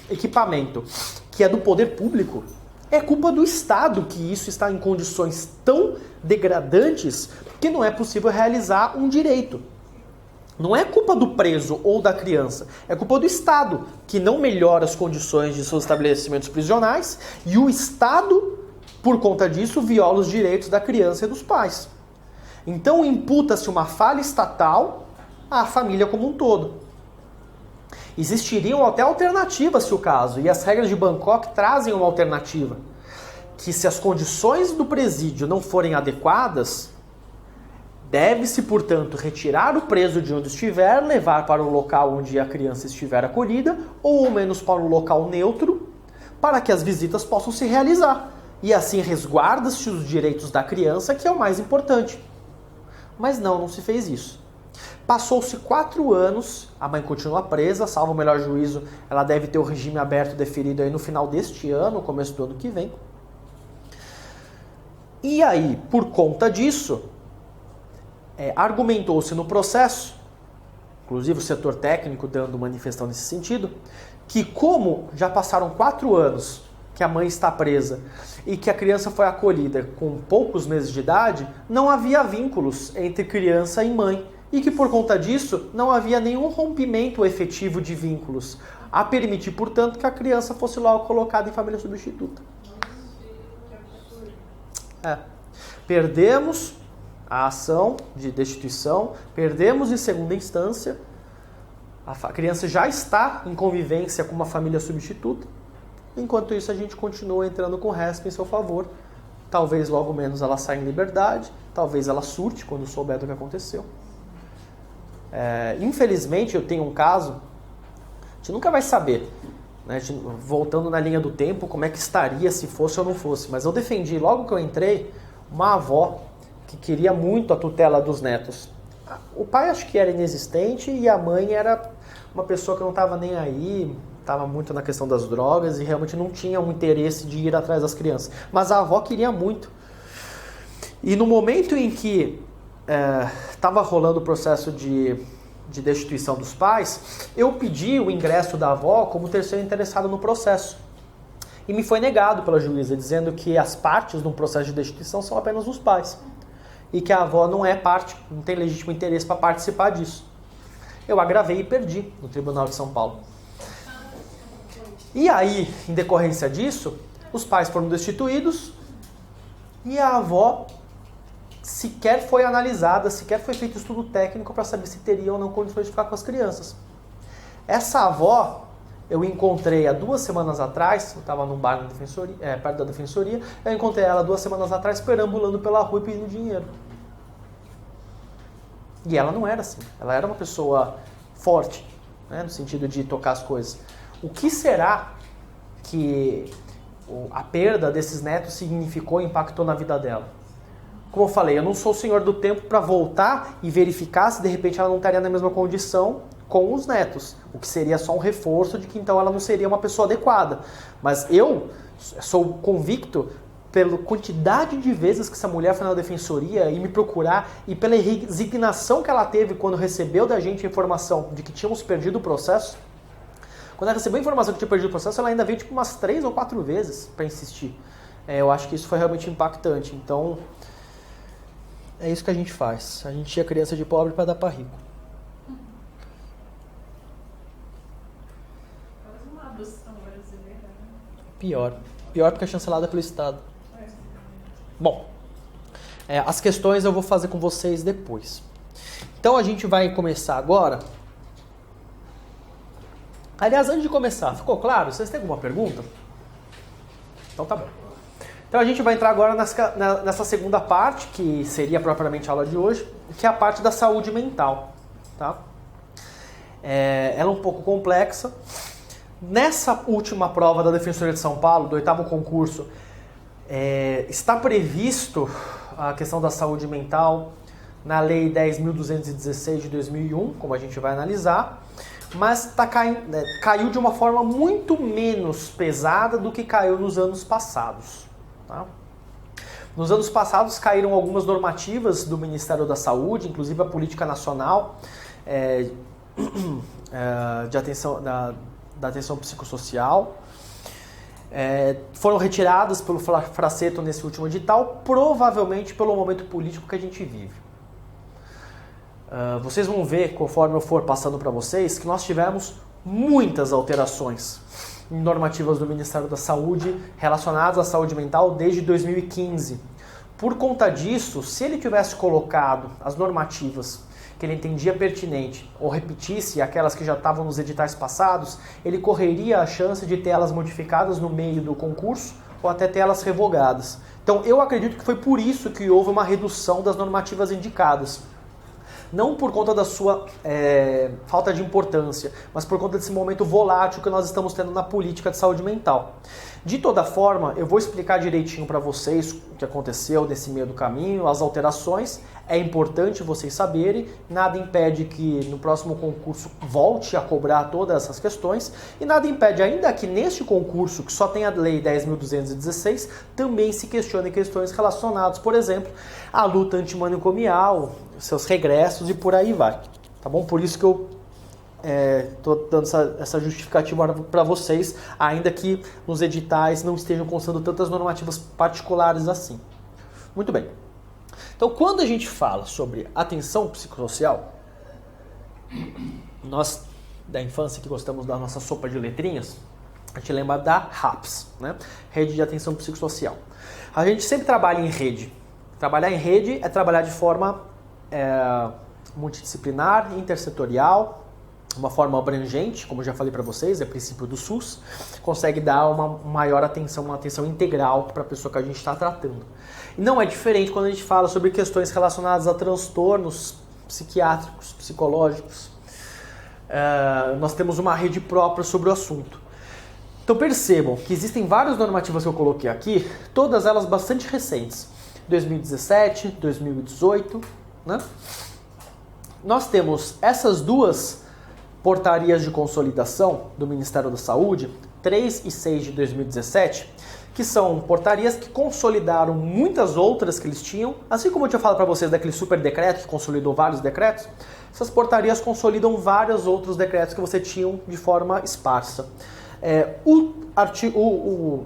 equipamento que é do poder público, é culpa do Estado que isso está em condições tão degradantes que não é possível realizar um direito. Não é culpa do preso ou da criança, é culpa do Estado, que não melhora as condições de seus estabelecimentos prisionais, e o Estado, por conta disso, viola os direitos da criança e dos pais. Então imputa-se uma falha estatal à família como um todo. Existiriam até alternativas se o caso, e as regras de Bangkok trazem uma alternativa, que se as condições do presídio não forem adequadas, deve-se, portanto, retirar o preso de onde estiver, levar para o local onde a criança estiver acolhida, ou ao menos para um local neutro, para que as visitas possam se realizar. E assim resguarda-se os direitos da criança, que é o mais importante. Mas não se fez isso. Passou-se 4 anos, a mãe continua presa, salvo o melhor juízo, ela deve ter o regime aberto deferido aí no final deste ano, começo do ano que vem. E aí, por conta disso, argumentou-se no processo, inclusive o setor técnico dando manifestação nesse sentido, que como já passaram 4 anos que a mãe está presa e que a criança foi acolhida com poucos meses de idade, não havia vínculos entre criança e mãe e que por conta disso não havia nenhum rompimento efetivo de vínculos, a permitir, portanto, que a criança fosse logo colocada em família substituta. Perdemos a ação de destituição, perdemos em segunda instância, a criança já está em convivência com uma família substituta, enquanto isso a gente continua entrando com resp em seu favor. Talvez logo menos ela saia em liberdade, talvez ela surte quando souber do que aconteceu. Infelizmente eu tenho um caso, a gente nunca vai saber, né? Voltando na linha do tempo, como é que estaria se fosse ou não fosse, mas eu defendi logo que eu entrei uma avó que queria muito a tutela dos netos. O pai acho que era inexistente e a mãe era uma pessoa que não estava nem aí, estava muito na questão das drogas e realmente não tinha um interesse de ir atrás das crianças. Mas a avó queria muito. E no momento em que estava rolando o processo de destituição dos pais, eu pedi o ingresso da avó como terceiro interessado no processo. E me foi negado pela juíza, dizendo que as partes de um processo de destituição são apenas os pais. E que a avó não é parte, não tem legítimo interesse para participar disso. Eu agravei e perdi no Tribunal de São Paulo. E aí, em decorrência disso, os pais foram destituídos e a avó sequer foi analisada, sequer foi feito estudo técnico para saber se teria ou não condições de ficar com as crianças. Essa avó eu encontrei há 2 semanas atrás, eu estava num bar na defensoria, perto da defensoria, eu encontrei ela 2 semanas atrás perambulando pela rua e pedindo dinheiro. E ela não era assim, ela era uma pessoa forte, né, no sentido de tocar as coisas. O que será que a perda desses netos significou e impactou na vida dela? Como eu falei, eu não sou o senhor do tempo para voltar e verificar se de repente ela não estaria na mesma condição com os netos, o que seria só um reforço de que então ela não seria uma pessoa adequada. Mas eu sou convicto pela quantidade de vezes que essa mulher foi na defensoria e me procurar e pela resignação que ela teve quando recebeu da gente a informação de que tínhamos perdido o processo. Quando ela recebeu a informação que tinha perdido o processo, ela ainda veio tipo umas 3 ou 4 vezes para insistir. Eu acho que isso foi realmente impactante. Então, é isso que a gente faz. A gente tira criança de pobre para dar para rico. Pior porque é chancelada pelo Estado. Bom, as questões eu vou fazer com vocês depois. Então a gente vai começar agora. Aliás, antes de começar, ficou claro? Vocês têm alguma pergunta? Então tá bom. Então a gente vai entrar agora nessa segunda parte, que seria propriamente a aula de hoje, que é a parte da saúde mental. Tá? Ela é um pouco complexa. Nessa última prova da Defensoria de São Paulo, do 8º concurso, está previsto a questão da saúde mental na Lei 10.216 de 2001, como a gente vai analisar, mas caiu de uma forma muito menos pesada do que caiu nos anos passados. Tá? Nos anos passados caíram algumas normativas do Ministério da Saúde, inclusive a Política Nacional de atenção, da atenção psicossocial. Foram retiradas pelo Fraceto nesse último edital, provavelmente pelo momento político que a gente vive. Vocês vão ver, conforme eu for passando para vocês, que nós tivemos muitas alterações em normativas do Ministério da Saúde relacionadas à saúde mental desde 2015. Por conta disso, se ele tivesse colocado as normativas que ele entendia pertinente ou repetisse aquelas que já estavam nos editais passados, ele correria a chance de ter elas modificadas no meio do concurso ou até ter elas revogadas. Então eu acredito que foi por isso que houve uma redução das normativas indicadas. Não por conta da sua falta de importância, mas por conta desse momento volátil que nós estamos tendo na política de saúde mental. De toda forma, eu vou explicar direitinho para vocês o que aconteceu nesse meio do caminho, as alterações. É importante vocês saberem, nada impede que no próximo concurso volte a cobrar todas essas questões, e nada impede ainda que neste concurso, que só tem a Lei 10.216, também se questione questões relacionadas, por exemplo, à luta antimanicomial, seus regressos e por aí vai. Tá bom? Por isso que eu estou dando essa justificativa para vocês, ainda que nos editais não estejam constando tantas normativas particulares assim. Muito bem. Então, quando a gente fala sobre atenção psicossocial, nós da infância que gostamos da nossa sopa de letrinhas, a gente lembra da RAPS, né? Rede de Atenção Psicossocial. A gente sempre trabalha em rede. Trabalhar em rede é trabalhar de forma multidisciplinar, intersetorial, uma forma abrangente, como eu já falei para vocês, é o princípio do SUS, consegue dar uma maior atenção, uma atenção integral para a pessoa que a gente está tratando. E não é diferente quando a gente fala sobre questões relacionadas a transtornos psiquiátricos, psicológicos. Nós temos uma rede própria sobre o assunto. Então percebam que existem várias normativas que eu coloquei aqui, todas elas bastante recentes, 2017, 2018, né? Nós temos essas duas portarias de consolidação do Ministério da Saúde, 3 e 6 de 2017, que são portarias que consolidaram muitas outras que eles tinham, assim como eu tinha falado para vocês daquele super decreto que consolidou vários decretos, essas portarias consolidam vários outros decretos que você tinham de forma esparsa.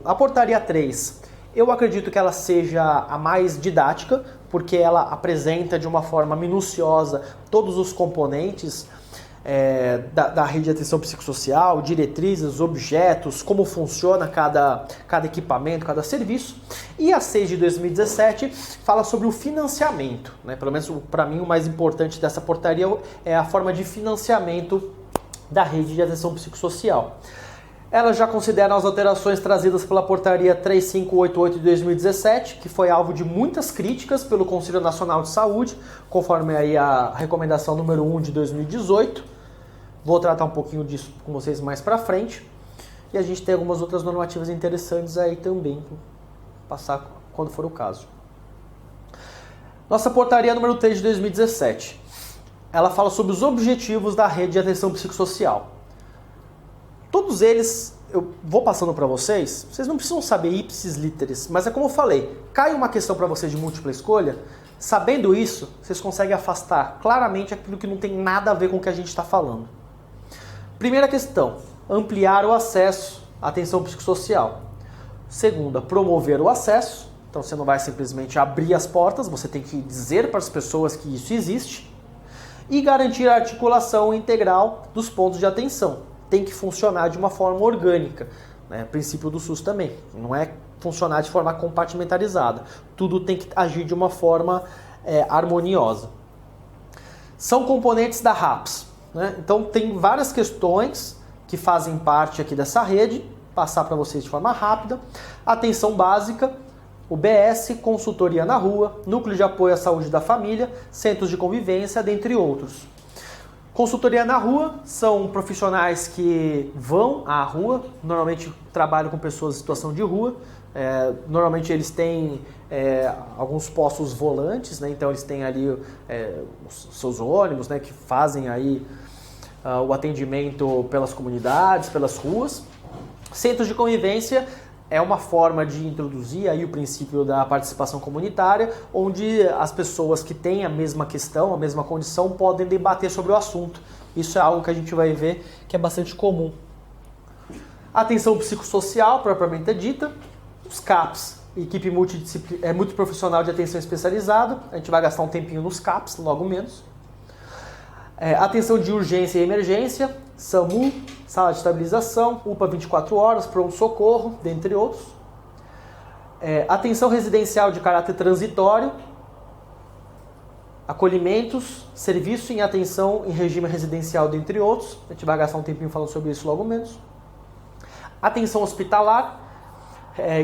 A portaria 3, eu acredito que ela seja a mais didática, porque ela apresenta de uma forma minuciosa todos os componentes da rede de atenção psicossocial, diretrizes, objetos, como funciona cada equipamento, cada serviço. E a 6 de 2017 fala sobre o financiamento, né? Pelo menos para mim o mais importante dessa portaria é a forma de financiamento da rede de atenção psicossocial. Ela já considera as alterações trazidas pela portaria 3588 de 2017, que foi alvo de muitas críticas pelo Conselho Nacional de Saúde, conforme aí a recomendação número 1 de 2018. Vou tratar um pouquinho disso com vocês mais pra frente. E a gente tem algumas outras normativas interessantes aí também, passar quando for o caso. Nossa portaria número 3 de 2017. Ela fala sobre os objetivos da rede de atenção psicossocial. Todos eles, eu vou passando para vocês não precisam saber ipsis literis, mas é como eu falei, cai uma questão para vocês de múltipla escolha, sabendo isso, vocês conseguem afastar claramente aquilo que não tem nada a ver com o que a gente está falando. Primeira questão, ampliar o acesso à atenção psicossocial. Segunda, promover o acesso, então você não vai simplesmente abrir as portas, você tem que dizer para as pessoas que isso existe. E garantir a articulação integral dos pontos de atenção. Tem que funcionar de uma forma orgânica, né? Princípio do SUS também, não é funcionar de forma compartimentalizada, tudo tem que agir de uma forma harmoniosa. São componentes da RAPS, né? Então tem várias questões que fazem parte aqui dessa rede, passar para vocês de forma rápida. Atenção básica, UBS, consultoria na rua, núcleo de apoio à saúde da família, centros de convivência, dentre outros. Consultoria na rua são profissionais que vão à rua, normalmente trabalham com pessoas em situação de rua, normalmente eles têm alguns postos volantes, né? Então eles têm ali os seus ônibus, né? Que fazem aí o atendimento pelas comunidades, pelas ruas. Centros de convivência é uma forma de introduzir aí o princípio da participação comunitária, onde as pessoas que têm a mesma questão, a mesma condição, podem debater sobre o assunto. Isso é algo que a gente vai ver que é bastante comum. Atenção psicossocial, propriamente dita, os CAPs, equipe multiprofissional de atenção especializada, a gente vai gastar um tempinho nos CAPs, logo menos. Atenção de urgência e emergência, SAMU, sala de estabilização, UPA 24 horas, pronto-socorro, dentre outros. Atenção residencial de caráter transitório, acolhimentos, serviço em atenção em regime residencial, dentre outros. A gente vai gastar um tempinho falando sobre isso logo menos. Atenção hospitalar,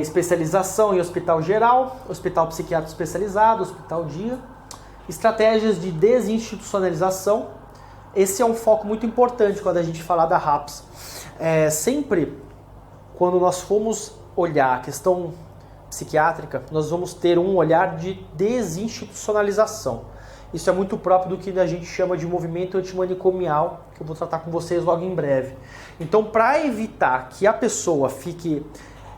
especialização em hospital geral, hospital psiquiátrico especializado, hospital dia. Estratégias de desinstitucionalização. Esse é um foco muito importante quando a gente falar da RAPS. Sempre, quando nós formos olhar a questão psiquiátrica, nós vamos ter um olhar de desinstitucionalização. Isso é muito próprio do que a gente chama de movimento antimanicomial, que eu vou tratar com vocês logo em breve. Então, para evitar que a pessoa fique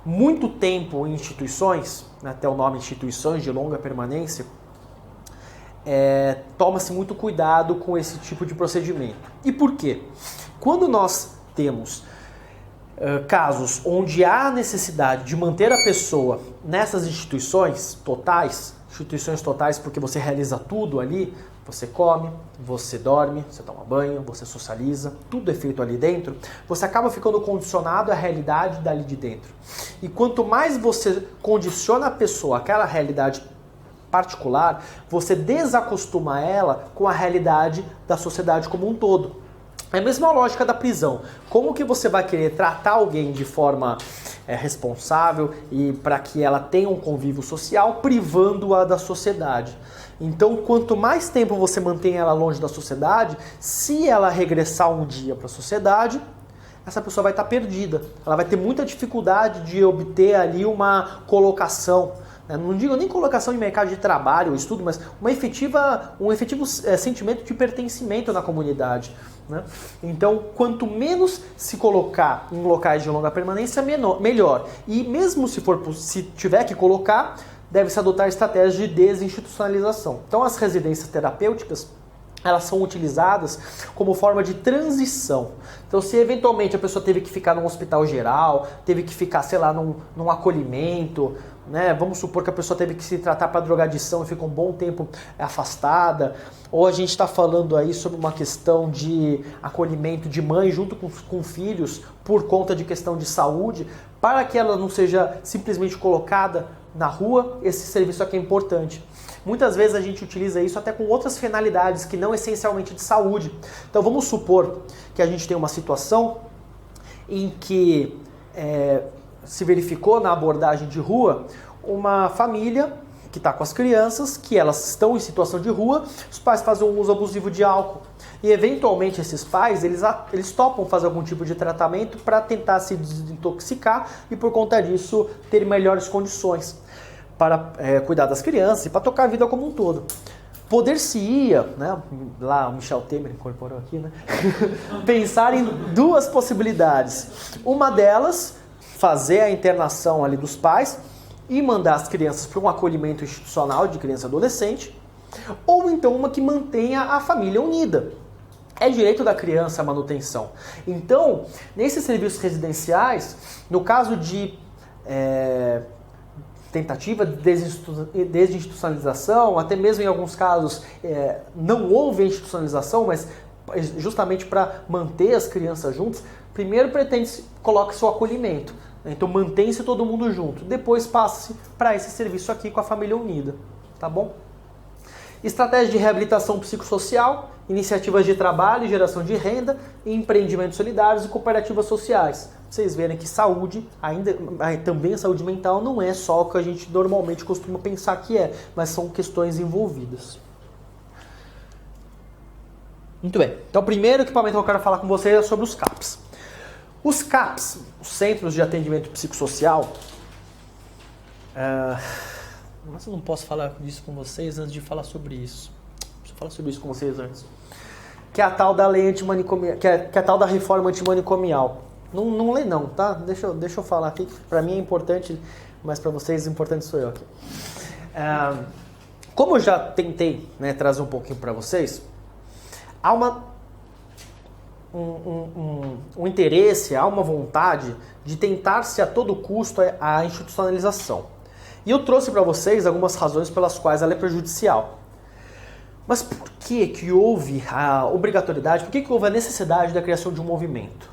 muito tempo em instituições, até o nome instituições de longa permanência, toma-se muito cuidado com esse tipo de procedimento. E por quê? Quando nós temos casos onde há necessidade de manter a pessoa nessas instituições totais porque você realiza tudo ali, você come, você dorme, você toma banho, você socializa, tudo é feito ali dentro, você acaba ficando condicionado à realidade dali de dentro. E quanto mais você condiciona a pessoa àquela realidade particular, você desacostuma ela com a realidade da sociedade como um todo. É a mesma lógica da prisão. Como que você vai querer tratar alguém de forma responsável e para que ela tenha um convívio social, privando-a da sociedade? Então, quanto mais tempo você mantém ela longe da sociedade, se ela regressar um dia para a sociedade, essa pessoa vai estar perdida. Ela vai ter muita dificuldade de obter ali uma colocação. Não digo nem colocação em mercado de trabalho ou estudo, mas um efetivo sentimento de pertencimento na comunidade. Né? Então, quanto menos se colocar em locais de longa permanência, melhor. E mesmo se tiver que colocar, deve-se adotar estratégias de desinstitucionalização. Então, as residências terapêuticas, elas são utilizadas como forma de transição. Então, se eventualmente a pessoa teve que ficar num hospital geral, teve que ficar, sei lá, num acolhimento, né? Vamos supor que a pessoa teve que se tratar para drogadição e ficou um bom tempo afastada, ou a gente está falando aí sobre uma questão de acolhimento de mãe junto com filhos por conta de questão de saúde, para que ela não seja simplesmente colocada na rua, esse serviço aqui é importante. Muitas vezes a gente utiliza isso até com outras finalidades que não essencialmente de saúde. Então vamos supor que a gente tem uma situação em que se verificou na abordagem de rua uma família que está com as crianças, que elas estão em situação de rua, os pais fazem um uso abusivo de álcool. E eventualmente esses pais, eles topam fazer algum tipo de tratamento para tentar se desintoxicar e por conta disso ter melhores condições para cuidar das crianças e para tocar a vida como um todo. Poder-se-ia, né, lá o Michel Temer incorporou aqui, né, pensar em duas possibilidades. Uma delas, fazer a internação ali dos pais e mandar as crianças para um acolhimento institucional de criança e adolescente, ou então uma que mantenha a família unida. É direito da criança a manutenção. Então, nesses serviços residenciais, no caso de tentativa de desinstitucionalização, até mesmo em alguns casos não houve institucionalização, mas justamente para manter as crianças juntas, primeiro coloca-se o acolhimento. Então mantém-se todo mundo junto. Depois passa-se para esse serviço aqui com a família unida. Tá bom? Estratégia de reabilitação psicossocial, iniciativas de trabalho, geração de renda, empreendimentos solidários e cooperativas sociais. Vocês verem que saúde, ainda também a saúde mental, não é só o que a gente normalmente costuma pensar que é, mas são questões envolvidas. Muito bem. Então, o primeiro equipamento que eu quero falar com vocês é sobre os CAPs. Os CAPs, os Centros de Atendimento Psicossocial, mas eu não posso falar disso com vocês antes de falar sobre isso. Deixa eu falar sobre isso com vocês antes. Que é a tal da lei antimanicomial, que é a tal da reforma antimanicomial. Não lê não, tá? Deixa eu falar aqui. Para mim é importante, mas para vocês importante sou eu aqui. Como eu já tentei, né, trazer um pouquinho para vocês, há um interesse, há uma vontade de tentar-se a todo custo a institucionalização. E eu trouxe para vocês algumas razões pelas quais ela é prejudicial. Mas por que houve a obrigatoriedade, por que houve a necessidade da criação de um movimento?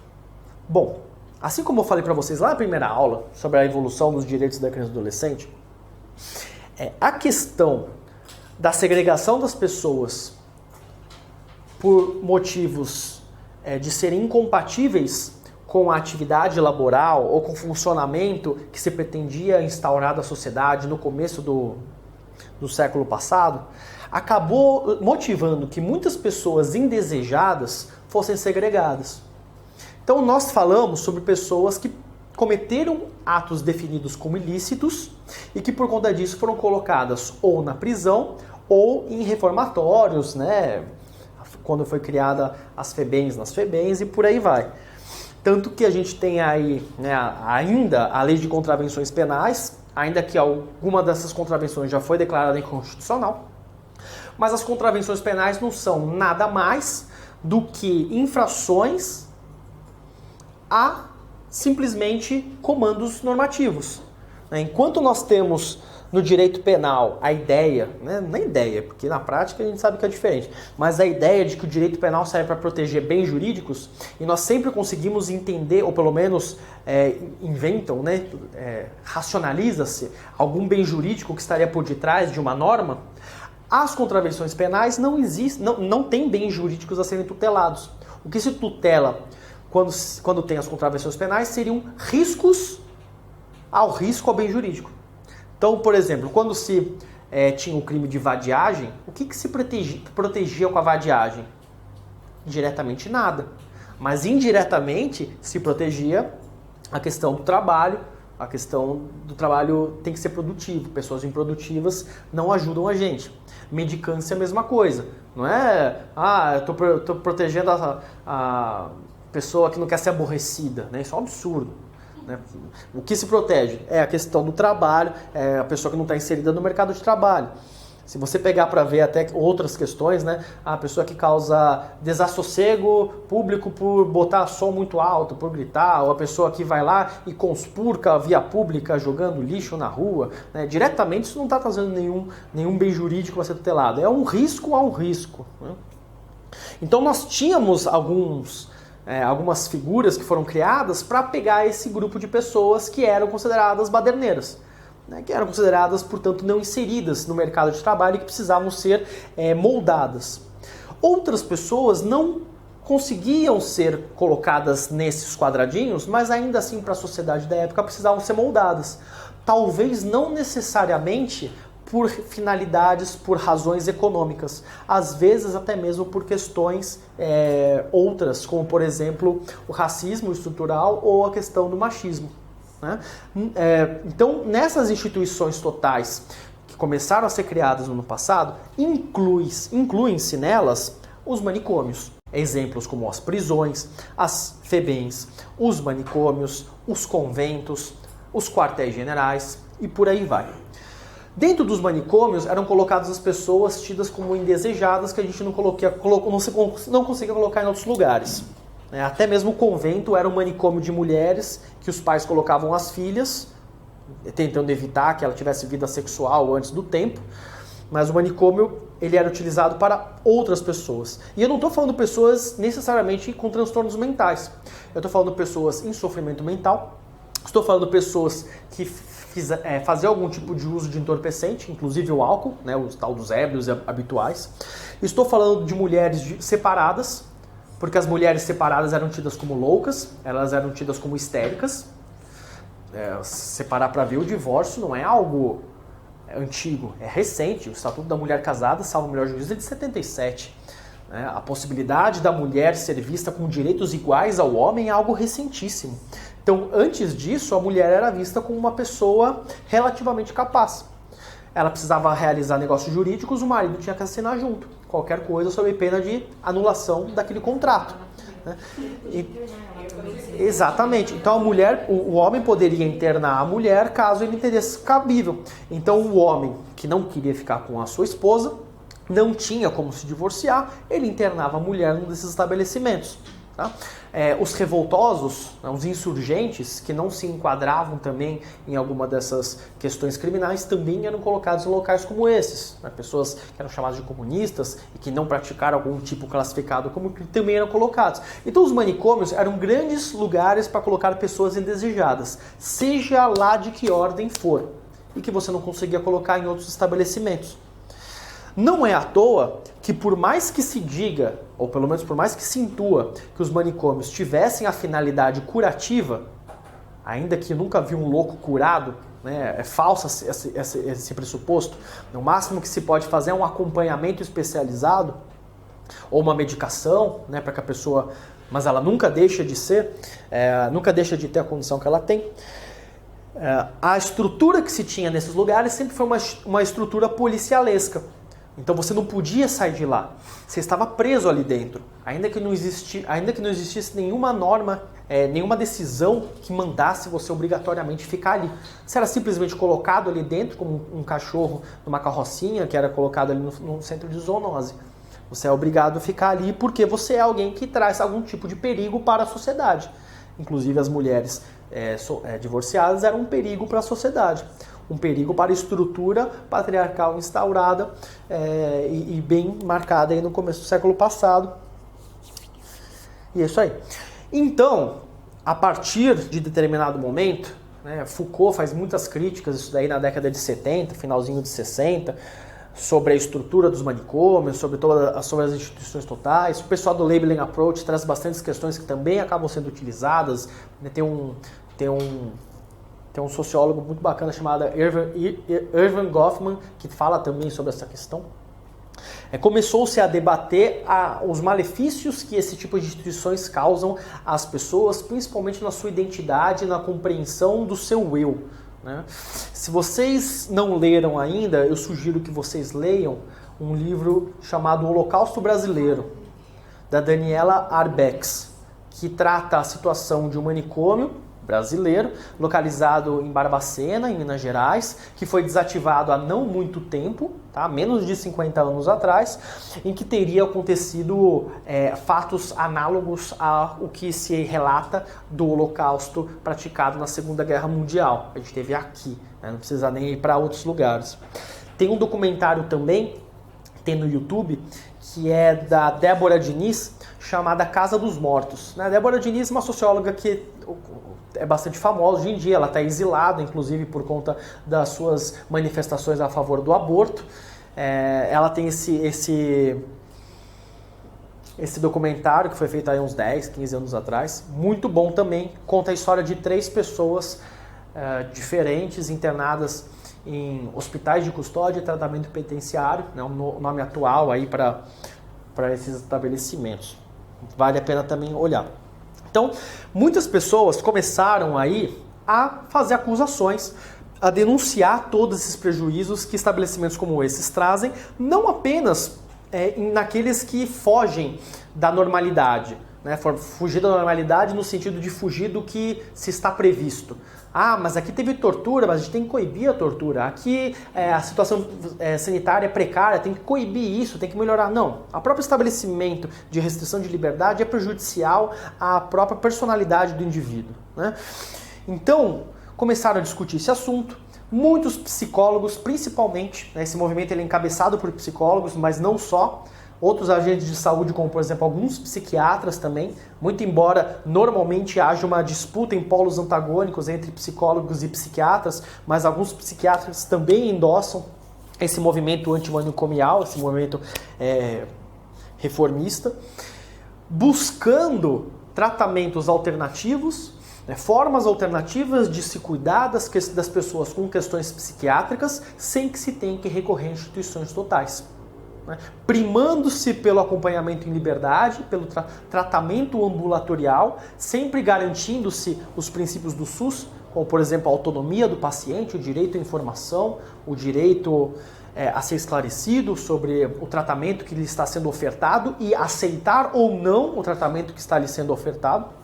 Bom, assim como eu falei para vocês lá na primeira aula sobre a evolução dos direitos da criança e do adolescente, a questão da segregação das pessoas por motivos de serem incompatíveis com a atividade laboral ou com o funcionamento que se pretendia instaurar da sociedade no começo do século passado, acabou motivando que muitas pessoas indesejadas fossem segregadas. Então nós falamos sobre pessoas que cometeram atos definidos como ilícitos e que por conta disso foram colocadas ou na prisão ou em reformatórios, né? Quando foi criada as FEBEMs nas FEBEMs e por aí vai. Tanto que a gente tem aí, né, ainda a lei de contravenções penais, ainda que alguma dessas contravenções já foi declarada inconstitucional, mas as contravenções penais não são nada mais do que infrações a simplesmente comandos normativos. Enquanto nós temos no direito penal a ideia, né, não é ideia, porque na prática a gente sabe que é diferente, mas a ideia de que o direito penal serve para proteger bens jurídicos, e nós sempre conseguimos entender, ou pelo menos inventam, né, racionaliza-se algum bem jurídico que estaria por detrás de uma norma, as contravenções penais não existem, não tem bens jurídicos a serem tutelados. O que se tutela quando tem as contravenções penais seriam riscos ao bem jurídico. Então, por exemplo, quando se tinha o crime de vadiagem, o que se protegia com a vadiagem? Diretamente nada. Mas indiretamente se protegia a questão do trabalho. A questão do trabalho tem que ser produtivo. Pessoas improdutivas não ajudam a gente. Medicância é a mesma coisa. Não é, eu tô protegendo a pessoa que não quer ser aborrecida. Né? Isso é um absurdo. Né? O que se protege é a questão do trabalho, é a pessoa que não está inserida no mercado de trabalho. Se você pegar para ver até outras questões, né? A pessoa que causa desassossego público por botar som muito alto, por gritar, ou a pessoa que vai lá e conspurca a via pública jogando lixo na rua, né? Diretamente isso não está trazendo nenhum bem jurídico a ser tutelado. É um risco a um risco. Né? Então nós tínhamos algumas figuras que foram criadas para pegar esse grupo de pessoas que eram consideradas baderneiras, né, que eram consideradas, portanto, não inseridas no mercado de trabalho e que precisavam ser moldadas. Outras pessoas não conseguiam ser colocadas nesses quadradinhos, mas ainda assim para a sociedade da época precisavam ser moldadas. Talvez não necessariamente por finalidades, por razões econômicas, às vezes até mesmo por questões outras, como por exemplo o racismo estrutural ou a questão do machismo. Né? Então, nessas instituições totais que começaram a ser criadas no ano passado, incluem-se nelas os manicômios. Exemplos como as prisões, as FEBEMs, os manicômios, os conventos, os quartéis generais e por aí vai. Dentro dos manicômios eram colocadas as pessoas tidas como indesejadas que a gente não conseguia colocar em outros lugares. Até mesmo o convento era um manicômio de mulheres que os pais colocavam as filhas, tentando evitar que ela tivesse vida sexual antes do tempo, mas o manicômio ele era utilizado para outras pessoas. E eu não estou falando pessoas necessariamente com transtornos mentais. Eu estou falando pessoas em sofrimento mental, Estou falando de pessoas que faziam algum tipo de uso de entorpecente, inclusive o álcool, né, o tal dos ébrios habituais. Estou falando de mulheres separadas, porque as mulheres separadas eram tidas como loucas, elas eram tidas como histéricas. Separar para ver o divórcio não é algo antigo, é recente. O Estatuto da Mulher Casada, salvo o melhor juízo, é de 77. A possibilidade da mulher ser vista com direitos iguais ao homem é algo recentíssimo. Então, antes disso, a mulher era vista como uma pessoa relativamente capaz. Ela precisava realizar negócios jurídicos, o marido tinha que assinar junto. Qualquer coisa sob pena de anulação daquele contrato. Exatamente. Então a mulher, o homem poderia internar a mulher caso ele entendesse cabível. Então o homem que não queria ficar com a sua esposa, não tinha como se divorciar, ele internava a mulher num desses estabelecimentos. Tá? Os revoltosos, os insurgentes, que não se enquadravam também em alguma dessas questões criminais, também eram colocados em locais como esses. Né? Pessoas que eram chamadas de comunistas e que não praticaram algum tipo classificado como também eram colocados. Então os manicômios eram grandes lugares para colocar pessoas indesejadas, seja lá de que ordem for, e que você não conseguia colocar em outros estabelecimentos. Não é à toa que por mais que se diga, ou pelo menos por mais que se intua, que os manicômios tivessem a finalidade curativa, ainda que eu nunca vi um louco curado, né, é falso esse pressuposto, no máximo que se pode fazer é um acompanhamento especializado, ou uma medicação, né, para que a pessoa, mas ela nunca deixa de ser, nunca deixa de ter a condição que ela tem. A estrutura que se tinha nesses lugares sempre foi uma estrutura policialesca. Então você não podia sair de lá, você estava preso ali dentro, ainda que não existisse nenhuma norma, nenhuma decisão que mandasse você obrigatoriamente ficar ali. Você era simplesmente colocado ali dentro, como um cachorro numa carrocinha que era colocado ali no centro de zoonose. Você é obrigado a ficar ali porque você é alguém que traz algum tipo de perigo para a sociedade. Inclusive as mulheres divorciadas eram um perigo para a sociedade. Um perigo para a estrutura patriarcal instaurada e bem marcada aí no começo do século passado. E é isso aí. Então, a partir de determinado momento, né, Foucault faz muitas críticas, isso daí na década de 70, finalzinho de 60, sobre a estrutura dos manicômios, sobre as instituições totais. O pessoal do Labeling Approach traz bastantes questões que também acabam sendo utilizadas. Tem um sociólogo muito bacana chamado Erving Goffman, que fala também sobre essa questão. Começou-se a debater os malefícios que esse tipo de instituições causam às pessoas, principalmente na sua identidade, na compreensão do seu eu. Né? Se vocês não leram ainda, eu sugiro que vocês leiam um livro chamado Holocausto Brasileiro, da Daniela Arbex, que trata a situação de um manicômio brasileiro, localizado em Barbacena, em Minas Gerais, que foi desativado há não muito tempo, tá? Menos de 50 anos atrás, em que teria acontecido fatos análogos ao que se relata do Holocausto praticado na Segunda Guerra Mundial. A gente teve aqui, né? Não precisa nem ir para outros lugares. Tem um documentário também, tem no YouTube, que é da Débora Diniz, chamada Casa dos Mortos. A Débora Diniz é uma socióloga que é bastante famosa hoje em dia, ela está exilada, inclusive por conta das suas manifestações a favor do aborto. Ela tem esse documentário que foi feito aí uns 10, 15 anos atrás, muito bom também, conta a história de 3 pessoas diferentes, internadas em hospitais de custódia e tratamento penitenciário, né, o nome atual aí para esses estabelecimentos. Vale a pena também olhar. Então, muitas pessoas começaram aí a fazer acusações, a denunciar todos esses prejuízos que estabelecimentos como esses trazem, não apenas naqueles que fogem da normalidade, né? Fugir da normalidade no sentido de fugir do que se está previsto. Mas aqui teve tortura, mas a gente tem que coibir a tortura. Aqui a situação sanitária é precária, tem que coibir isso, tem que melhorar. Não, o próprio estabelecimento de restrição de liberdade é prejudicial à própria personalidade do indivíduo, né? Então, começaram a discutir esse assunto. Muitos psicólogos, principalmente, né, esse movimento ele é encabeçado por psicólogos, mas não só, outros agentes de saúde, como por exemplo alguns psiquiatras também, muito embora normalmente haja uma disputa em polos antagônicos entre psicólogos e psiquiatras, mas alguns psiquiatras também endossam esse movimento antimanicomial, esse movimento reformista, buscando tratamentos alternativos, formas alternativas de se cuidar das pessoas com questões psiquiátricas sem que se tenha que recorrer a instituições totais. Primando-se pelo acompanhamento em liberdade, pelo tratamento ambulatorial, sempre garantindo-se os princípios do SUS, como por exemplo a autonomia do paciente, o direito à informação, o direito a ser esclarecido sobre o tratamento que lhe está sendo ofertado e aceitar ou não o tratamento que está lhe sendo ofertado.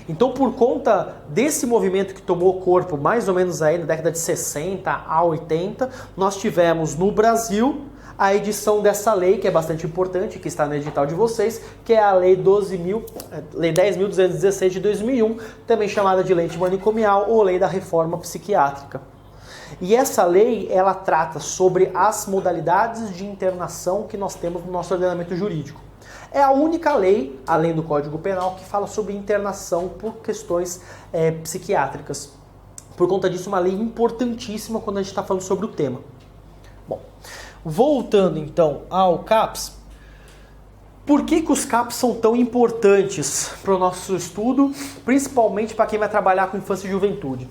Então, por conta desse movimento que tomou corpo mais ou menos aí na década de 60 a 80, nós tivemos no Brasil a edição dessa lei, que é bastante importante, que está no edital de vocês, que é a Lei 10.216 de 2001, também chamada de Lei Antimanicomial ou Lei da Reforma Psiquiátrica. E essa lei, ela trata sobre as modalidades de internação que nós temos no nosso ordenamento jurídico. É a única lei, além do Código Penal, que fala sobre internação por questões psiquiátricas. Por conta disso, uma lei importantíssima quando a gente está falando sobre o tema. Bom, voltando então ao CAPS, por que os CAPS são tão importantes para o nosso estudo, principalmente para quem vai trabalhar com infância e juventude?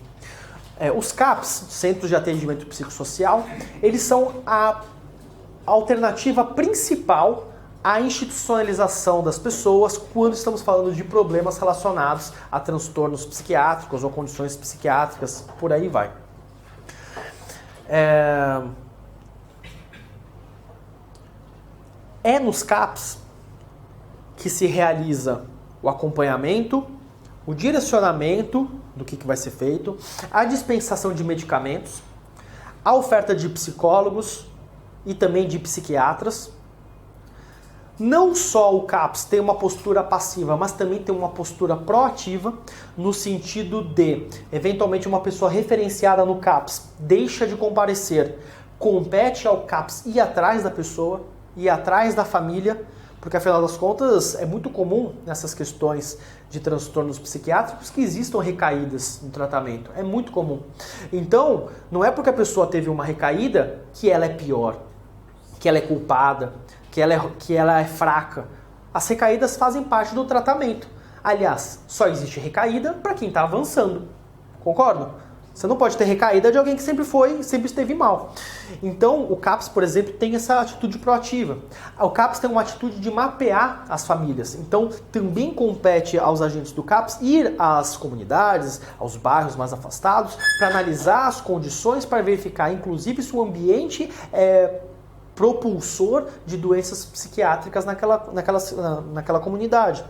Os CAPS, Centros de Atendimento Psicossocial, eles são a alternativa principal à institucionalização das pessoas quando estamos falando de problemas relacionados a transtornos psiquiátricos ou condições psiquiátricas, por aí vai. É nos CAPS que se realiza o acompanhamento, o direcionamento do que vai ser feito, a dispensação de medicamentos, a oferta de psicólogos e também de psiquiatras. Não só o CAPS tem uma postura passiva, mas também tem uma postura proativa, no sentido de, eventualmente, uma pessoa referenciada no CAPS deixa de comparecer, compete ao CAPS ir atrás da pessoa, ir atrás da família, porque afinal das contas é muito comum nessas questões de transtornos psiquiátricos que existam recaídas no tratamento, é muito comum. Então, não é porque a pessoa teve uma recaída que ela é pior, que ela é culpada, que ela é fraca. As recaídas fazem parte do tratamento. Aliás, só existe recaída para quem está avançando. Concordam? Você não pode ter recaída de alguém que sempre esteve mal. Então, o CAPS, por exemplo, tem essa atitude proativa. O CAPS tem uma atitude de mapear as famílias. Então, também compete aos agentes do CAPS ir às comunidades, aos bairros mais afastados, para analisar as condições, para verificar, inclusive, se o ambiente é propulsor de doenças psiquiátricas naquela comunidade.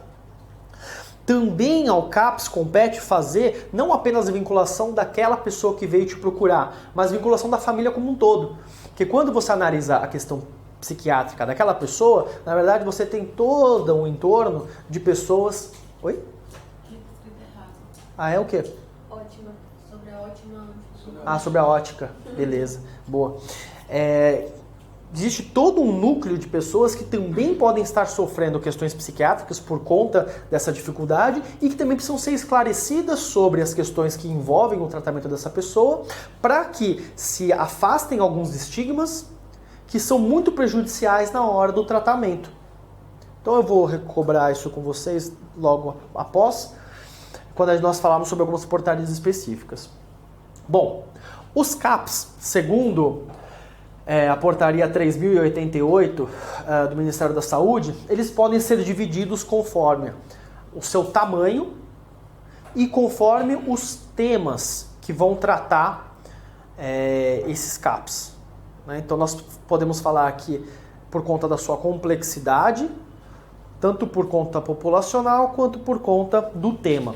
Também ao CAPS compete fazer não apenas a vinculação daquela pessoa que veio te procurar, mas a vinculação da família como um todo. Porque quando você analisa a questão psiquiátrica daquela pessoa, na verdade você tem todo um entorno de pessoas... Oi? Ah, é o quê? Ótima. Sobre a ótima... Ah, sobre a ótica. Beleza. Boa. Existe todo um núcleo de pessoas que também podem estar sofrendo questões psiquiátricas por conta dessa dificuldade e que também precisam ser esclarecidas sobre as questões que envolvem o tratamento dessa pessoa, para que se afastem alguns estigmas que são muito prejudiciais na hora do tratamento. Então eu vou recobrar isso com vocês logo após, quando nós falarmos sobre algumas portarias específicas. Bom, os CAPS, segundo a portaria 3088 do Ministério da Saúde, eles podem ser divididos conforme o seu tamanho e conforme os temas que vão tratar esses CAPS. Então nós podemos falar aqui por conta da sua complexidade, tanto por conta populacional quanto por conta do tema.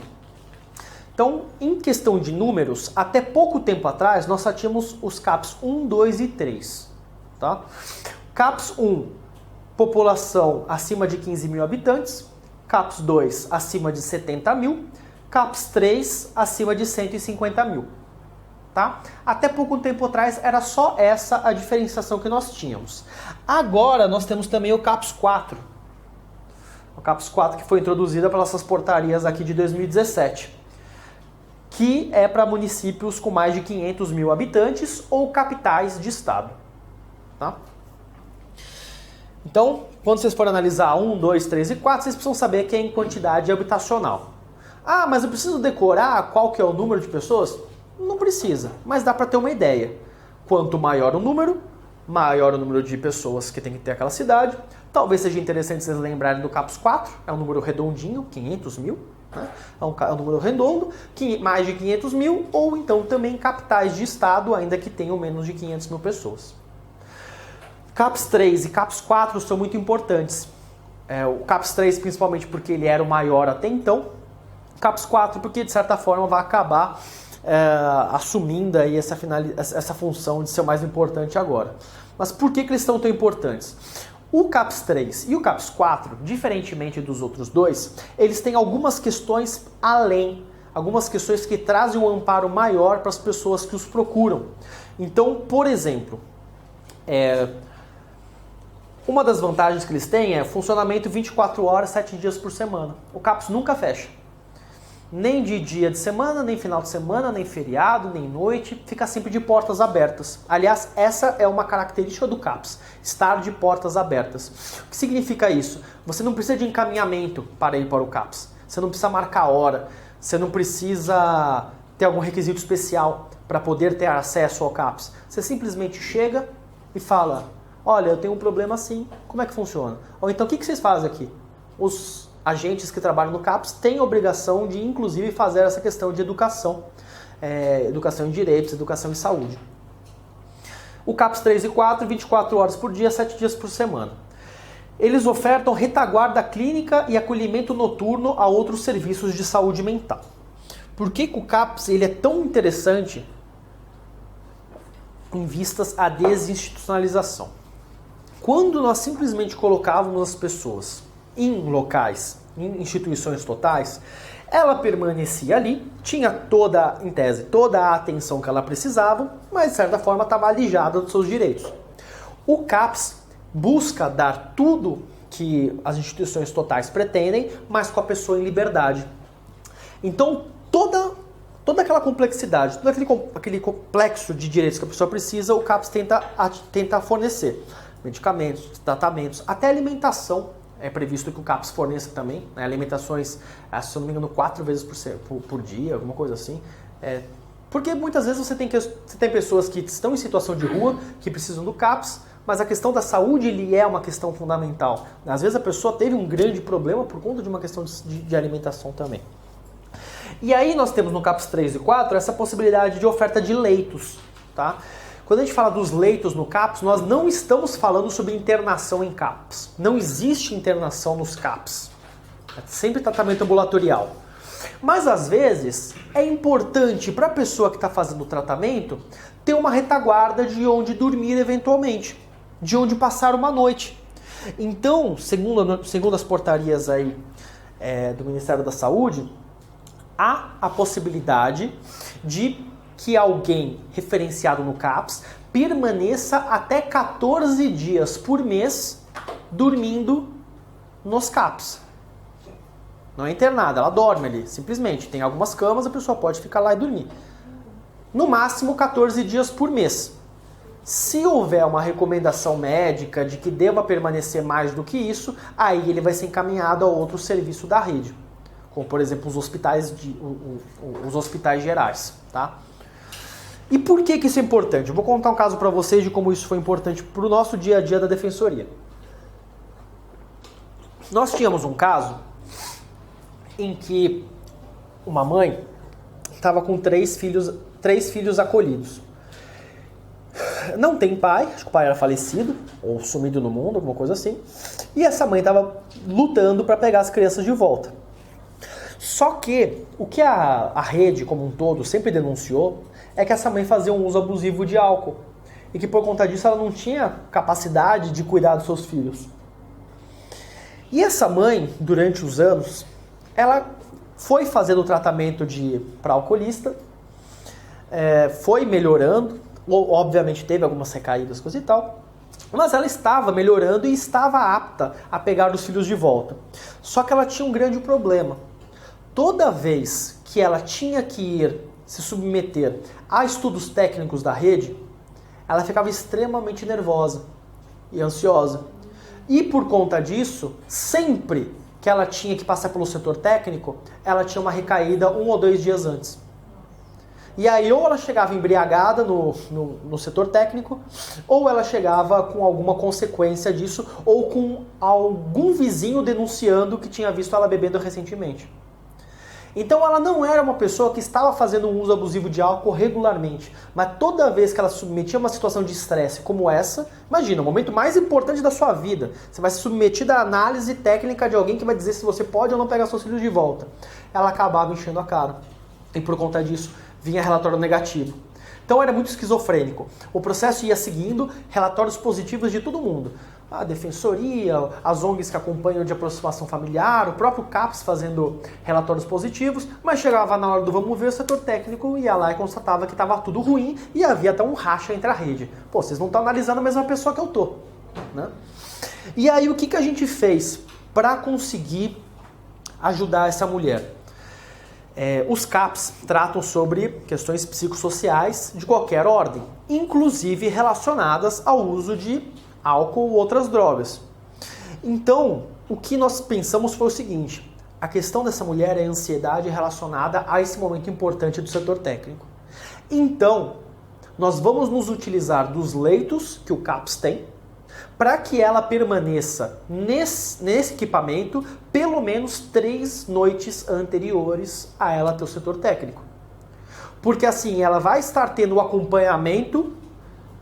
Então, em questão de números, até pouco tempo atrás, nós só tínhamos os CAPS 1, 2 e 3. Tá? CAPS 1, população acima de 15 mil habitantes. CAPS 2, acima de 70 mil. CAPS 3, acima de 150 mil. tá? Até pouco tempo atrás era só essa a diferenciação que nós tínhamos. Agora nós temos também o CAPS 4. O CAPS 4 que foi introduzida pelas nossas portarias aqui de 2017. Que é para municípios com mais de 500 mil habitantes ou capitais de estado. Tá? Então, quando vocês forem analisar 1, 2, 3 e 4, vocês precisam saber que é em quantidade habitacional. Ah, mas eu preciso decorar qual que é o número de pessoas? Não precisa, mas dá para ter uma ideia. Quanto maior o número de pessoas que tem que ter aquela cidade. Talvez seja interessante vocês lembrarem do CAPS 4, é um número redondinho, 500 mil. Né? É um número redondo, mais de 500 mil, ou então também capitais de estado, ainda que tenham menos de 500 mil pessoas. CAPS 3 e CAPS 4 são muito importantes. O CAPS 3 principalmente porque ele era o maior até então. CAPS 4 porque de certa forma vai acabar assumindo aí essa função de ser o mais importante agora. Mas por que eles são tão importantes? O CAPS 3 e o CAPS 4, diferentemente dos outros dois, eles têm algumas questões além, algumas questões que trazem um amparo maior para as pessoas que os procuram. Então, por exemplo, uma das vantagens que eles têm é funcionamento 24 horas, 7 dias por semana. O CAPS nunca fecha. Nem de dia de semana, nem final de semana, nem feriado, nem noite. Fica sempre de portas abertas. Aliás, essa é uma característica do CAPS. Estar de portas abertas. O que significa isso? Você não precisa de encaminhamento para ir para o CAPS. Você não precisa marcar hora. Você não precisa ter algum requisito especial para poder ter acesso ao CAPS. Você simplesmente chega e fala: olha, eu tenho um problema assim, como é que funciona? Ou então, o que vocês fazem aqui? Os agentes que trabalham no CAPS têm a obrigação de, inclusive, fazer essa questão de educação. Educação em direitos, educação em saúde. O CAPS 3 e 4, 24 horas por dia, 7 dias por semana. Eles ofertam retaguarda clínica e acolhimento noturno a outros serviços de saúde mental. Por que o CAPS ele é tão interessante em vistas à desinstitucionalização? Quando nós simplesmente colocávamos as pessoas em locais, em instituições totais, ela permanecia ali, tinha em tese, toda a atenção que ela precisava, mas de certa forma estava alijada dos seus direitos. O CAPS busca dar tudo que as instituições totais pretendem, mas com a pessoa em liberdade. Então, toda aquela complexidade, todo aquele complexo de direitos que a pessoa precisa, o CAPS tenta fornecer. Medicamentos, tratamentos, até alimentação é previsto que o CAPS forneça também, né? Alimentações, se eu não me engano, 4 vezes por dia, alguma coisa assim. Porque muitas vezes você tem pessoas que estão em situação de rua, que precisam do CAPS, mas a questão da saúde ele é uma questão fundamental. Às vezes a pessoa teve um grande problema por conta de uma questão de alimentação também. E aí nós temos no CAPS 3 e 4 essa possibilidade de oferta de leitos, tá? Quando a gente fala dos leitos no CAPS, nós não estamos falando sobre internação em CAPS. Não existe internação nos CAPS. É sempre tratamento ambulatorial. Mas às vezes é importante para a pessoa que está fazendo o tratamento ter uma retaguarda de onde dormir eventualmente, de onde passar uma noite. Então, segundo as portarias aí, do Ministério da Saúde, há a possibilidade de que alguém referenciado no CAPS permaneça até 14 dias por mês dormindo nos CAPS. Não é internada, ela dorme ali, simplesmente. Tem algumas camas, a pessoa pode ficar lá e dormir. No máximo 14 dias por mês. Se houver uma recomendação médica de que deva permanecer mais do que isso, aí ele vai ser encaminhado a outro serviço da rede, como por exemplo os hospitais gerais, tá? E por que isso é importante? Eu vou contar um caso para vocês de como isso foi importante para o nosso dia a dia da defensoria. Nós tínhamos um caso em que uma mãe estava com três filhos acolhidos. Não tem pai, acho que o pai era falecido ou sumido no mundo, alguma coisa assim. E essa mãe estava lutando para pegar as crianças de volta. Só que o que a rede como um todo sempre denunciou é que essa mãe fazia um uso abusivo de álcool e que por conta disso ela não tinha capacidade de cuidar dos seus filhos. E essa mãe, durante os anos, ela foi fazendo o tratamento para alcoolista, foi melhorando, obviamente teve algumas recaídas, coisa e tal, mas ela estava melhorando e estava apta a pegar os filhos de volta. Só que ela tinha um grande problema. Toda vez que ela tinha que ir se submeter a estudos técnicos da rede, ela ficava extremamente nervosa e ansiosa. E por conta disso, sempre que ela tinha que passar pelo setor técnico, ela tinha uma recaída 1 ou 2 dias antes. E aí ou ela chegava embriagada no setor técnico, ou ela chegava com alguma consequência disso, ou com algum vizinho denunciando que tinha visto ela bebendo recentemente. Então ela não era uma pessoa que estava fazendo um uso abusivo de álcool regularmente, mas toda vez que ela se submetia a uma situação de estresse como essa, imagina, o momento mais importante da sua vida, você vai se submeter à análise técnica de alguém que vai dizer se você pode ou não pegar seus filhos de volta. Ela acabava enchendo a cara. E por conta disso, vinha relatório negativo. Então era muito esquizofrênico. O processo ia seguindo relatórios positivos de todo mundo. A defensoria, as ONGs que acompanham de aproximação familiar, o próprio CAPS fazendo relatórios positivos, mas chegava na hora do vamos ver, o setor técnico ia lá e constatava que estava tudo ruim e havia até um racha entre a rede. Pô, vocês não estão analisando a mesma pessoa que eu tô, né? E aí o que a gente fez para conseguir ajudar essa mulher? Os CAPs tratam sobre questões psicossociais de qualquer ordem, inclusive relacionadas ao uso de álcool ou outras drogas. Então, o que nós pensamos foi o seguinte: a questão dessa mulher é a ansiedade relacionada a esse momento importante do setor técnico. Então, nós vamos nos utilizar dos leitos que o CAPS tem, para que ela permaneça nesse equipamento pelo menos 3 noites anteriores a ela ter o setor técnico. Porque assim, ela vai estar tendo o acompanhamento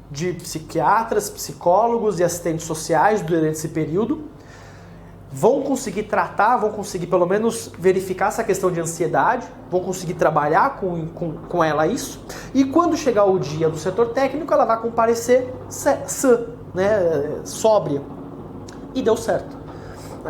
de psiquiatras, psicólogos e assistentes sociais durante esse período. Vão conseguir tratar, vão conseguir pelo menos verificar essa questão de ansiedade, vão conseguir trabalhar com ela isso. E quando chegar o dia do setor técnico, ela vai comparecer sã, né, sóbria. E deu certo.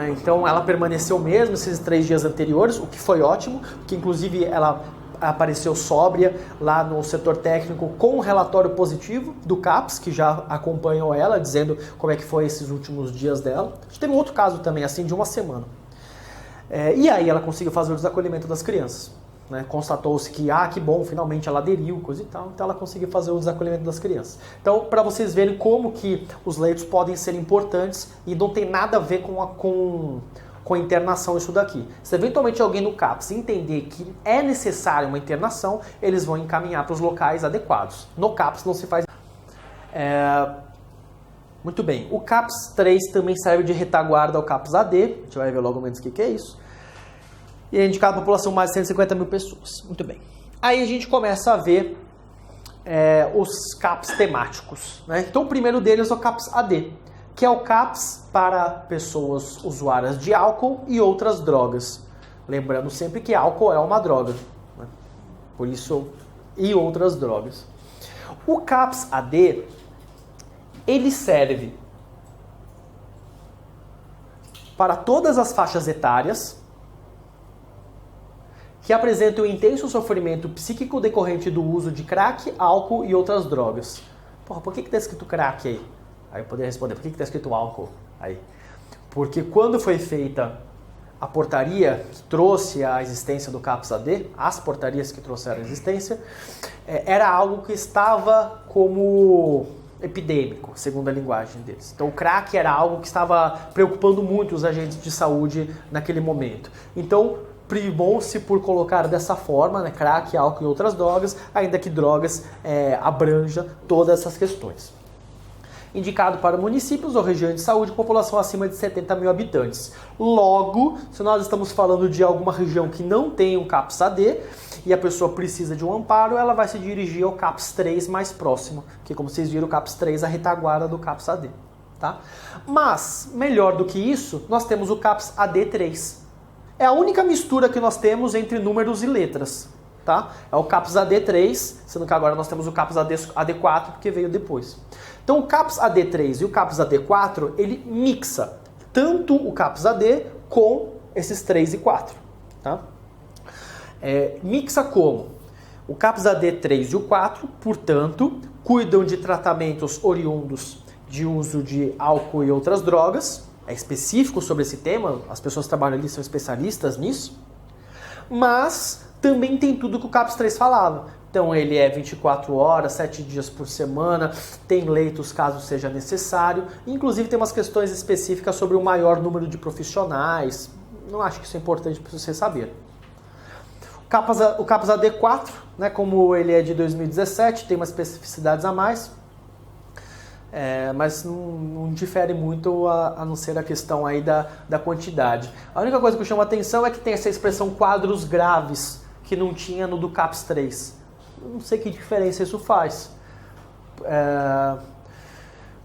Então ela permaneceu mesmo esses 3 dias anteriores, o que foi ótimo, porque inclusive ela apareceu sóbria lá no setor técnico com um relatório positivo do CAPS, que já acompanhou ela, dizendo como é que foi esses últimos dias dela. A gente teve um outro caso também, assim, de 1 semana. E aí ela conseguiu fazer o desacolhimento das crianças. Né? Constatou-se que, que bom, finalmente ela aderiu, coisa e tal, então ela conseguiu fazer o desacolhimento das crianças. Então, para vocês verem como que os leitos podem ser importantes e não tem nada a ver com internação isso daqui. Se eventualmente alguém no CAPS entender que é necessária uma internação, eles vão encaminhar para os locais adequados. No CAPS não se faz... Muito bem. O CAPS 3 também serve de retaguarda ao CAPS AD. A gente vai ver logo menos o que é isso. E é indicado a população mais de 150 mil pessoas. Muito bem. Aí a gente começa a ver os CAPS temáticos. Né? Então o primeiro deles é o CAPS AD, que é o CAPS para pessoas usuárias de álcool e outras drogas. Lembrando sempre que álcool é uma droga, né? Por isso, e outras drogas. O CAPS AD, ele serve para todas as faixas etárias que apresentam um intenso sofrimento psíquico decorrente do uso de crack, álcool e outras drogas. Porra, por que está escrito crack aí? Aí eu poderia responder, por que está escrito álcool aí? Porque quando foi feita a portaria que trouxe a existência do CAPS AD, as portarias que trouxeram a existência, era algo que estava como epidêmico, segundo a linguagem deles. Então o crack era algo que estava preocupando muito os agentes de saúde naquele momento. Então primou-se por colocar dessa forma, né, crack, álcool e outras drogas, ainda que drogas abranja todas essas questões. Indicado para municípios ou regiões de saúde com população acima de 70 mil habitantes. Logo, se nós estamos falando de alguma região que não tem um CAPS AD e a pessoa precisa de um amparo, ela vai se dirigir ao CAPS 3 mais próximo, que como vocês viram, o CAPS 3 é a retaguarda do CAPS AD. Tá? Mas, melhor do que isso, nós temos o CAPS AD3. É a única mistura que nós temos entre números e letras. Tá? É o CAPS AD3, sendo que agora nós temos o CAPS AD4, porque veio depois. Então o CAPS AD3 e o CAPS AD4, ele mixa tanto o CAPS AD com esses 3 e 4. Tá? Mixa como? O CAPS-AD3 e o 4, portanto, cuidam de tratamentos oriundos de uso de álcool e outras drogas. É específico sobre esse tema, as pessoas que trabalham ali são especialistas nisso. Mas também tem tudo que o CAPS-3 falava. Então ele é 24 horas, 7 dias por semana, tem leitos caso seja necessário. Inclusive tem umas questões específicas sobre o maior número de profissionais. Não acho que isso é importante para você saber. O CAPS-AD4, né, como ele é de 2017, tem umas especificidades a mais. Mas não difere muito a não ser a questão aí da quantidade. A única coisa que chama atenção é que tem essa expressão quadros graves, que não tinha no do CAPS-3. Não sei que diferença isso faz.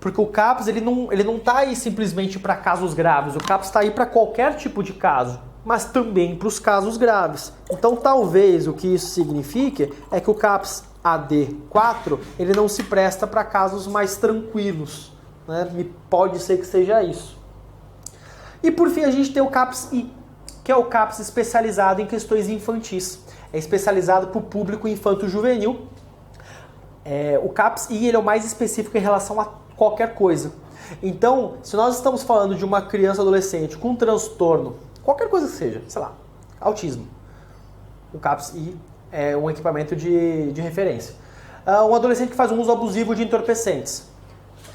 Porque o CAPS ele não está aí simplesmente para casos graves. O CAPS está aí para qualquer tipo de caso, mas também para os casos graves. Então talvez o que isso signifique é que o CAPS AD4 ele não se presta para casos mais tranquilos, né? Pode ser que seja isso. E por fim a gente tem o CAPS-I, que é o CAPS especializado em questões infantis. É especializado para o público infanto-juvenil. O CAPS-I ele é o mais específico em relação a qualquer coisa. Então, se nós estamos falando de uma criança adolescente com um transtorno, qualquer coisa que seja, sei lá, autismo, o CAPS-I é um equipamento de referência. Um adolescente que faz um uso abusivo de entorpecentes,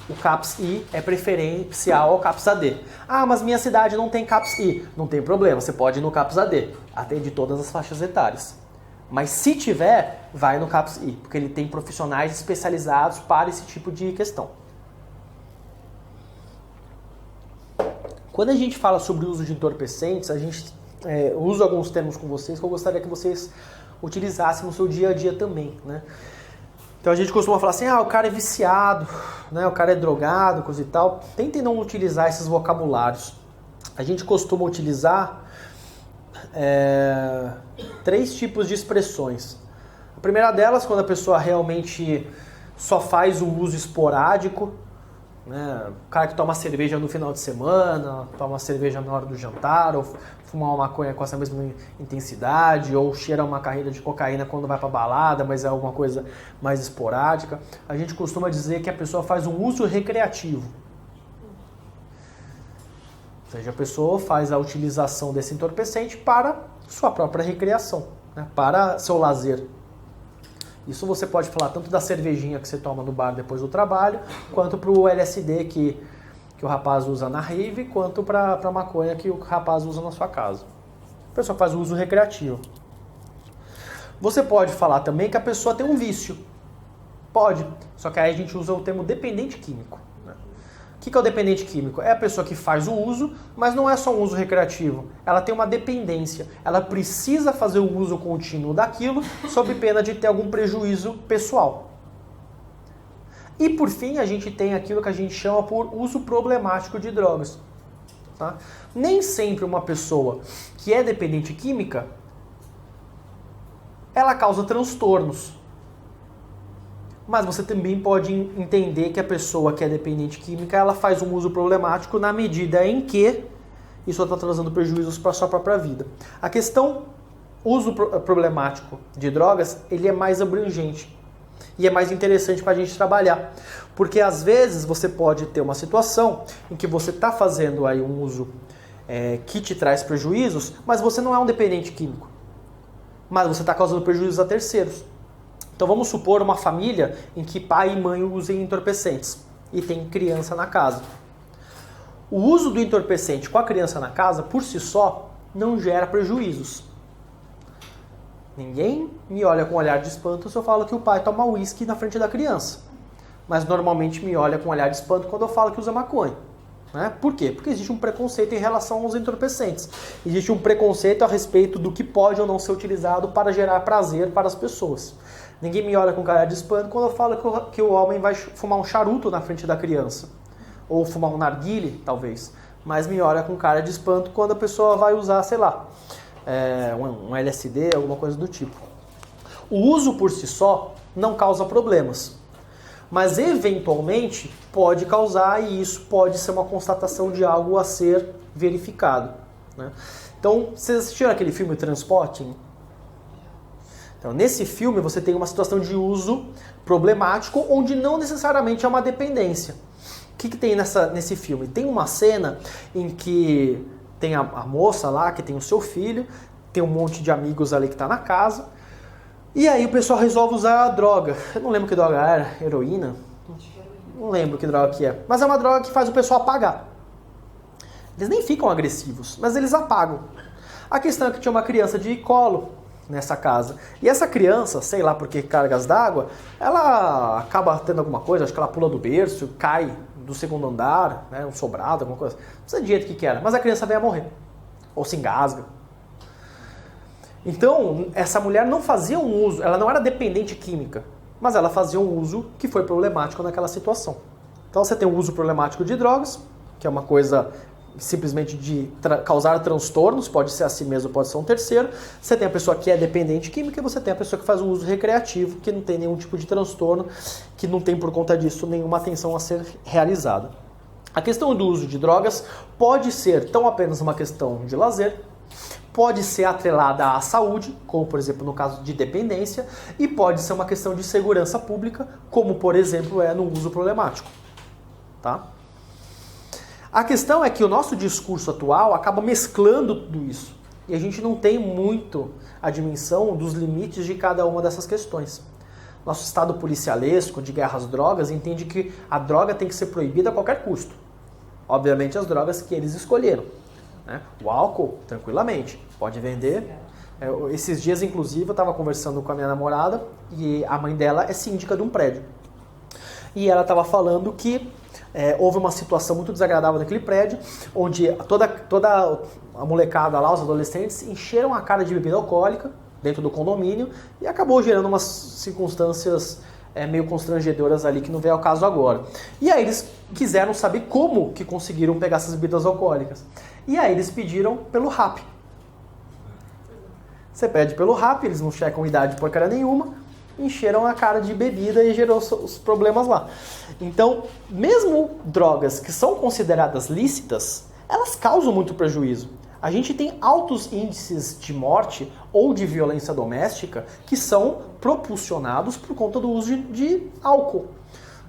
o CAPS-I é preferencial ao CAPS-AD. Ah, mas minha cidade não tem CAPS-I. Não tem problema, você pode ir no CAPS-AD. Atende todas as faixas etárias. Mas se tiver, vai no CAPS-I, porque ele tem profissionais especializados para esse tipo de questão. Quando a gente fala sobre o uso de entorpecentes, a gente usa alguns termos com vocês que eu gostaria que vocês utilizassem no seu dia a dia também, né? Então a gente costuma falar assim, o cara é viciado, né? O cara é drogado, coisa e tal. Tentem não utilizar esses vocabulários. A gente costuma utilizar 3 tipos de expressões. A primeira delas, quando a pessoa realmente só faz o uso esporádico, né? O cara que toma cerveja no final de semana, toma cerveja na hora do jantar, ou fuma uma maconha com essa mesma intensidade, ou cheira uma carreira de cocaína quando vai pra balada, mas é alguma coisa mais esporádica. A gente costuma dizer que a pessoa faz um uso recreativo. Ou seja, a pessoa faz a utilização desse entorpecente para sua própria recreação, né? Para seu lazer. Isso você pode falar tanto da cervejinha que você toma no bar depois do trabalho, quanto para o LSD que o rapaz usa na rave, quanto para a maconha que o rapaz usa na sua casa. A pessoa faz o uso recreativo. Você pode falar também que a pessoa tem um vício. Pode, só que aí a gente usa o termo dependente químico. O que é o dependente químico? É a pessoa que faz o uso, mas não é só um uso recreativo. Ela tem uma dependência. Ela precisa fazer o uso contínuo daquilo, sob pena de ter algum prejuízo pessoal. E por fim, a gente tem aquilo que a gente chama por uso problemático de drogas. Tá? Nem sempre uma pessoa que é dependente química, ela causa transtornos. Mas você também pode entender que a pessoa que é dependente química, ela faz um uso problemático na medida em que isso está trazendo prejuízos para a sua própria vida. A questão uso problemático de drogas, ele é mais abrangente e é mais interessante para a gente trabalhar. Porque às vezes você pode ter uma situação em que você está fazendo aí um uso que te traz prejuízos, mas você não é um dependente químico. Mas você está causando prejuízos a terceiros. Então vamos supor uma família em que pai e mãe usem entorpecentes e tem criança na casa. O uso do entorpecente com a criança na casa, por si só, não gera prejuízos. Ninguém me olha com olhar de espanto se eu falo que o pai toma uísque na frente da criança. Mas normalmente me olha com olhar de espanto quando eu falo que usa maconha. Né? Por quê? Porque existe um preconceito em relação aos entorpecentes. Existe um preconceito a respeito do que pode ou não ser utilizado para gerar prazer para as pessoas. Ninguém me olha com cara de espanto quando eu falo que o homem vai fumar um charuto na frente da criança. Ou fumar um narguile, talvez. Mas me olha com cara de espanto quando a pessoa vai usar, sei lá, um LSD, alguma coisa do tipo. O uso por si só não causa problemas. Mas eventualmente pode causar, e isso pode ser uma constatação de algo a ser verificado. Né? Então, vocês assistiram aquele filme Transporting? Então, nesse filme você tem uma situação de uso problemático onde não necessariamente é uma dependência. O que tem nesse filme? Tem uma cena em que tem a moça lá, que tem o seu filho, tem um monte de amigos ali que está na casa, e aí o pessoal resolve usar a droga. Eu não lembro que droga era, heroína? Não lembro que droga que é. Mas é uma droga que faz o pessoal apagar. Eles nem ficam agressivos, mas eles apagam. A questão é que tinha uma criança de colo nessa casa. E essa criança, sei lá por que cargas d'água, ela acaba tendo alguma coisa, acho que ela pula do berço, cai do segundo andar, né, um sobrado, alguma coisa. Não sei de jeito que era, mas a criança veio a morrer. Ou se engasga. Então, essa mulher não fazia um uso, ela não era dependente química, mas ela fazia um uso que foi problemático naquela situação. Então você tem o uso problemático de drogas, que é uma coisa simplesmente de causar transtornos, pode ser a si mesmo, pode ser um terceiro. Você tem a pessoa que é dependente química e você tem a pessoa que faz um uso recreativo, que não tem nenhum tipo de transtorno, que não tem por conta disso nenhuma atenção a ser realizada. A questão do uso de drogas pode ser tão apenas uma questão de lazer, pode ser atrelada à saúde, como por exemplo no caso de dependência, e pode ser uma questão de segurança pública, como por exemplo é no uso problemático. Tá? A questão é que o nosso discurso atual acaba mesclando tudo isso. E a gente não tem muito a dimensão dos limites de cada uma dessas questões. Nosso estado policialesco de guerra às drogas entende que a droga tem que ser proibida a qualquer custo. Obviamente as drogas que eles escolheram. Né? O álcool, tranquilamente, pode vender. Esses dias, inclusive, eu estava conversando com a minha namorada e a mãe dela é síndica de um prédio. E ela estava falando que houve uma situação muito desagradável naquele prédio, onde toda a molecada lá, os adolescentes, encheram a cara de bebida alcoólica dentro do condomínio e acabou gerando umas circunstâncias meio constrangedoras ali, que não veio ao caso agora. E aí eles quiseram saber como que conseguiram pegar essas bebidas alcoólicas. E aí eles pediram pelo Rappi. Você pede pelo Rappi, eles não checam idade de porcaria nenhuma, encheram a cara de bebida e gerou os problemas lá. Então, mesmo drogas que são consideradas lícitas, elas causam muito prejuízo. A gente tem altos índices de morte ou de violência doméstica que são propulsionados por conta do uso de álcool.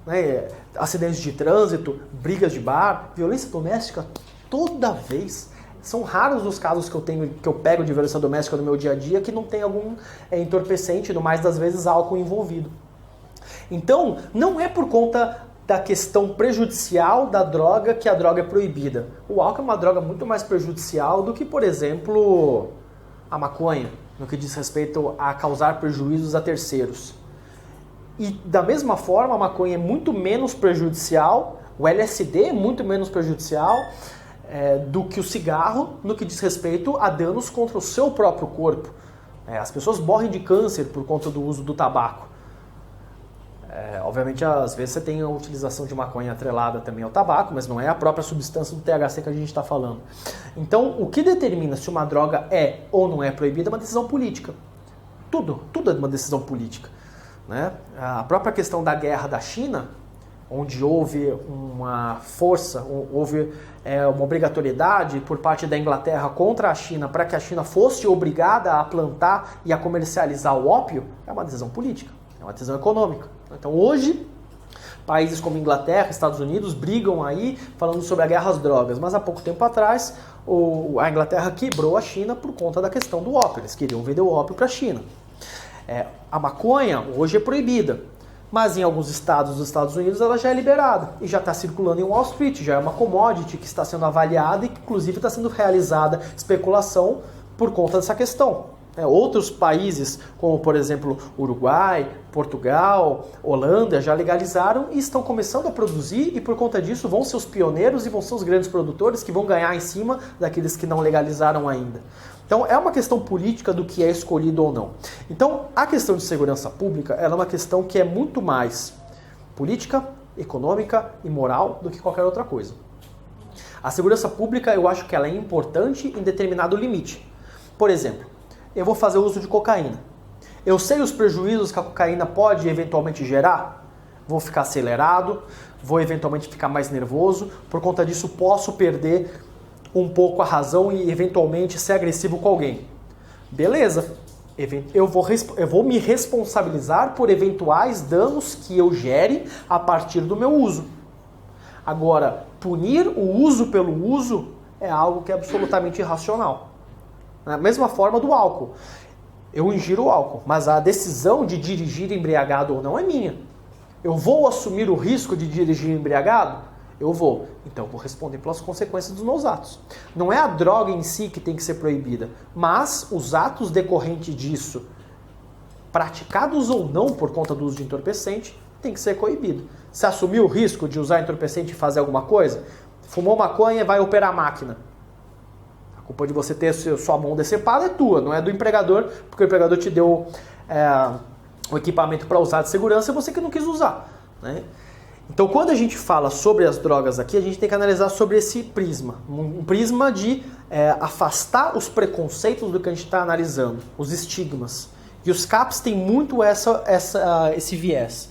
Né? Acidentes de trânsito, brigas de bar, violência doméstica toda vez. São raros os casos que eu pego de violência doméstica no meu dia a dia que não tem algum entorpecente, no mais das vezes álcool envolvido. Então, não é por conta da questão prejudicial da droga que a droga é proibida. O álcool é uma droga muito mais prejudicial do que, por exemplo, a maconha, no que diz respeito a causar prejuízos a terceiros. E da mesma forma, a maconha é muito menos prejudicial, o LSD é muito menos prejudicial do que o cigarro no que diz respeito a danos contra o seu próprio corpo. As pessoas morrem de câncer por conta do uso do tabaco. Obviamente, às vezes você tem a utilização de maconha atrelada também ao tabaco, mas não é a própria substância do THC que a gente está falando. Então, o que determina se uma droga é ou não é proibida é uma decisão política. Tudo é uma decisão política. Né? A própria questão da guerra da China, onde houve uma força, houve uma obrigatoriedade por parte da Inglaterra contra a China para que a China fosse obrigada a plantar e a comercializar o ópio, é uma decisão política, é uma decisão econômica. Então hoje, países como Inglaterra, Estados Unidos brigam aí falando sobre a guerra às drogas, mas há pouco tempo atrás a Inglaterra quebrou a China por conta da questão do ópio, eles queriam vender o ópio para a China. A maconha hoje é proibida, mas em alguns estados dos Estados Unidos ela já é liberada e já está circulando em Wall Street, já é uma commodity que está sendo avaliada e que inclusive está sendo realizada especulação por conta dessa questão. Outros países, como por exemplo Uruguai, Portugal, Holanda, já legalizaram e estão começando a produzir e por conta disso vão ser os pioneiros e vão ser os grandes produtores que vão ganhar em cima daqueles que não legalizaram ainda. Então é uma questão política do que é escolhido ou não. Então a questão de segurança pública ela é uma questão que é muito mais política, econômica e moral do que qualquer outra coisa. A segurança pública eu acho que ela é importante em determinado limite. Por exemplo, eu vou fazer uso de cocaína. Eu sei os prejuízos que a cocaína pode eventualmente gerar. Vou ficar acelerado, vou eventualmente ficar mais nervoso. Por conta disso, posso perder um pouco a razão e eventualmente ser agressivo com alguém. Beleza, Eu vou me responsabilizar por eventuais danos que eu gere a partir do meu uso. Agora, punir o uso pelo uso é algo que é absolutamente irracional. Da mesma forma do álcool. Eu ingiro o álcool, mas a decisão de dirigir embriagado ou não é minha. Eu vou assumir o risco de dirigir embriagado? Eu vou. Então eu vou responder pelas consequências dos meus atos. Não é a droga em si que tem que ser proibida, mas os atos decorrentes disso, praticados ou não por conta do uso de entorpecente, tem que ser coibido. Se assumir o risco de usar entorpecente e fazer alguma coisa, fumou maconha e vai operar a máquina. A culpa de você ter sua mão decepada é tua, não é do empregador, porque o empregador te deu o equipamento para usar de segurança e você que não quis usar, né? Então, quando a gente fala sobre as drogas aqui, a gente tem que analisar sobre esse prisma. Um prisma de afastar os preconceitos do que a gente está analisando, os estigmas. E os CAPs têm muito esse viés.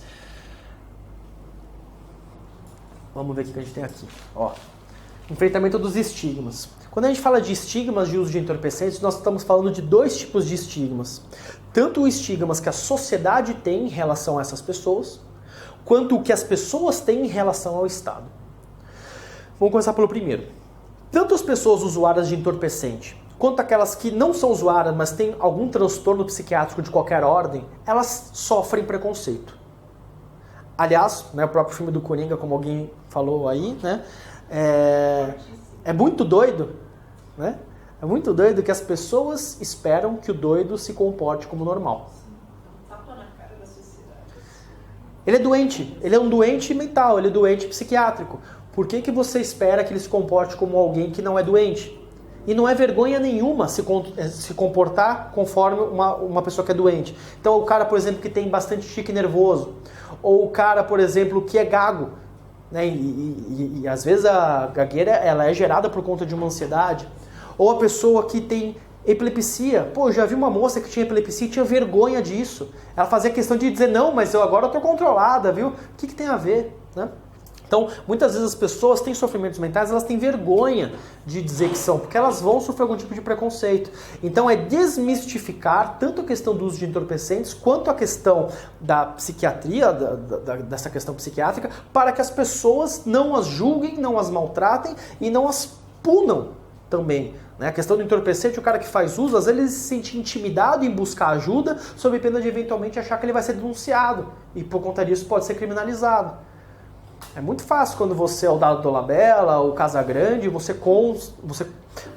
Vamos ver o que a gente tem aqui. Ó, enfrentamento dos estigmas. Quando a gente fala de estigmas de uso de entorpecentes, nós estamos falando de dois tipos de estigmas. Tanto os estigmas que a sociedade tem em relação a essas pessoas, quanto o que as pessoas têm em relação ao Estado. Vamos começar pelo primeiro. Tanto as pessoas usuárias de entorpecente, quanto aquelas que não são usuárias, mas têm algum transtorno psiquiátrico de qualquer ordem, elas sofrem preconceito. Aliás, né, o próprio filme do Coringa, como alguém falou aí, né, é muito doido, né? É muito doido que as pessoas esperam que o doido se comporte como normal. Ele é doente, ele é um doente mental, ele é doente psiquiátrico. Por que você espera que ele se comporte como alguém que não é doente? E não é vergonha nenhuma se comportar conforme uma pessoa que é doente. Então o cara, por exemplo, que tem bastante tique nervoso, ou o cara, por exemplo, que é gago, né? E às vezes a gagueira ela é gerada por conta de uma ansiedade, ou a pessoa que tem epilepsia. Pô, eu já vi uma moça que tinha epilepsia e tinha vergonha disso. Ela fazia questão de dizer, não, mas agora eu tô controlada, viu? O que tem a ver, né? Então, muitas vezes as pessoas têm sofrimentos mentais, elas têm vergonha de dizer que são, porque elas vão sofrer algum tipo de preconceito. Então, é desmistificar tanto a questão do uso de entorpecentes, quanto a questão da psiquiatria, dessa questão psiquiátrica, para que as pessoas não as julguem, não as maltratem e não as punam também. A questão do entorpecente, o cara que faz uso, às vezes ele se sente intimidado em buscar ajuda, sob pena de eventualmente achar que ele vai ser denunciado. E por conta disso pode ser criminalizado. É muito fácil quando você é o Dado Dolabella, o Casagrande, você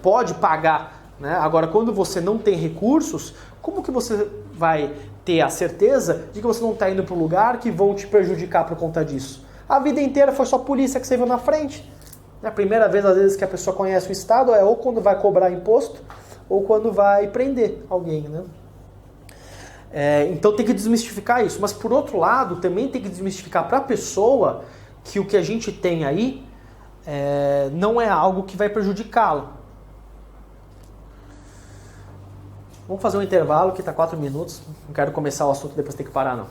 pode pagar, né? Agora, quando você não tem recursos, como que você vai ter a certeza de que você não está indo para um lugar que vão te prejudicar por conta disso? A vida inteira foi só a polícia que você viu na frente. A primeira vez, às vezes, que a pessoa conhece o Estado é ou quando vai cobrar imposto ou quando vai prender alguém, né? Então tem que desmistificar isso. Mas, por outro lado, também tem que desmistificar para a pessoa que o que a gente tem aí não é algo que vai prejudicá-la. Vamos fazer um intervalo que está 4 minutos. Não quero começar o assunto e depois ter que parar, não.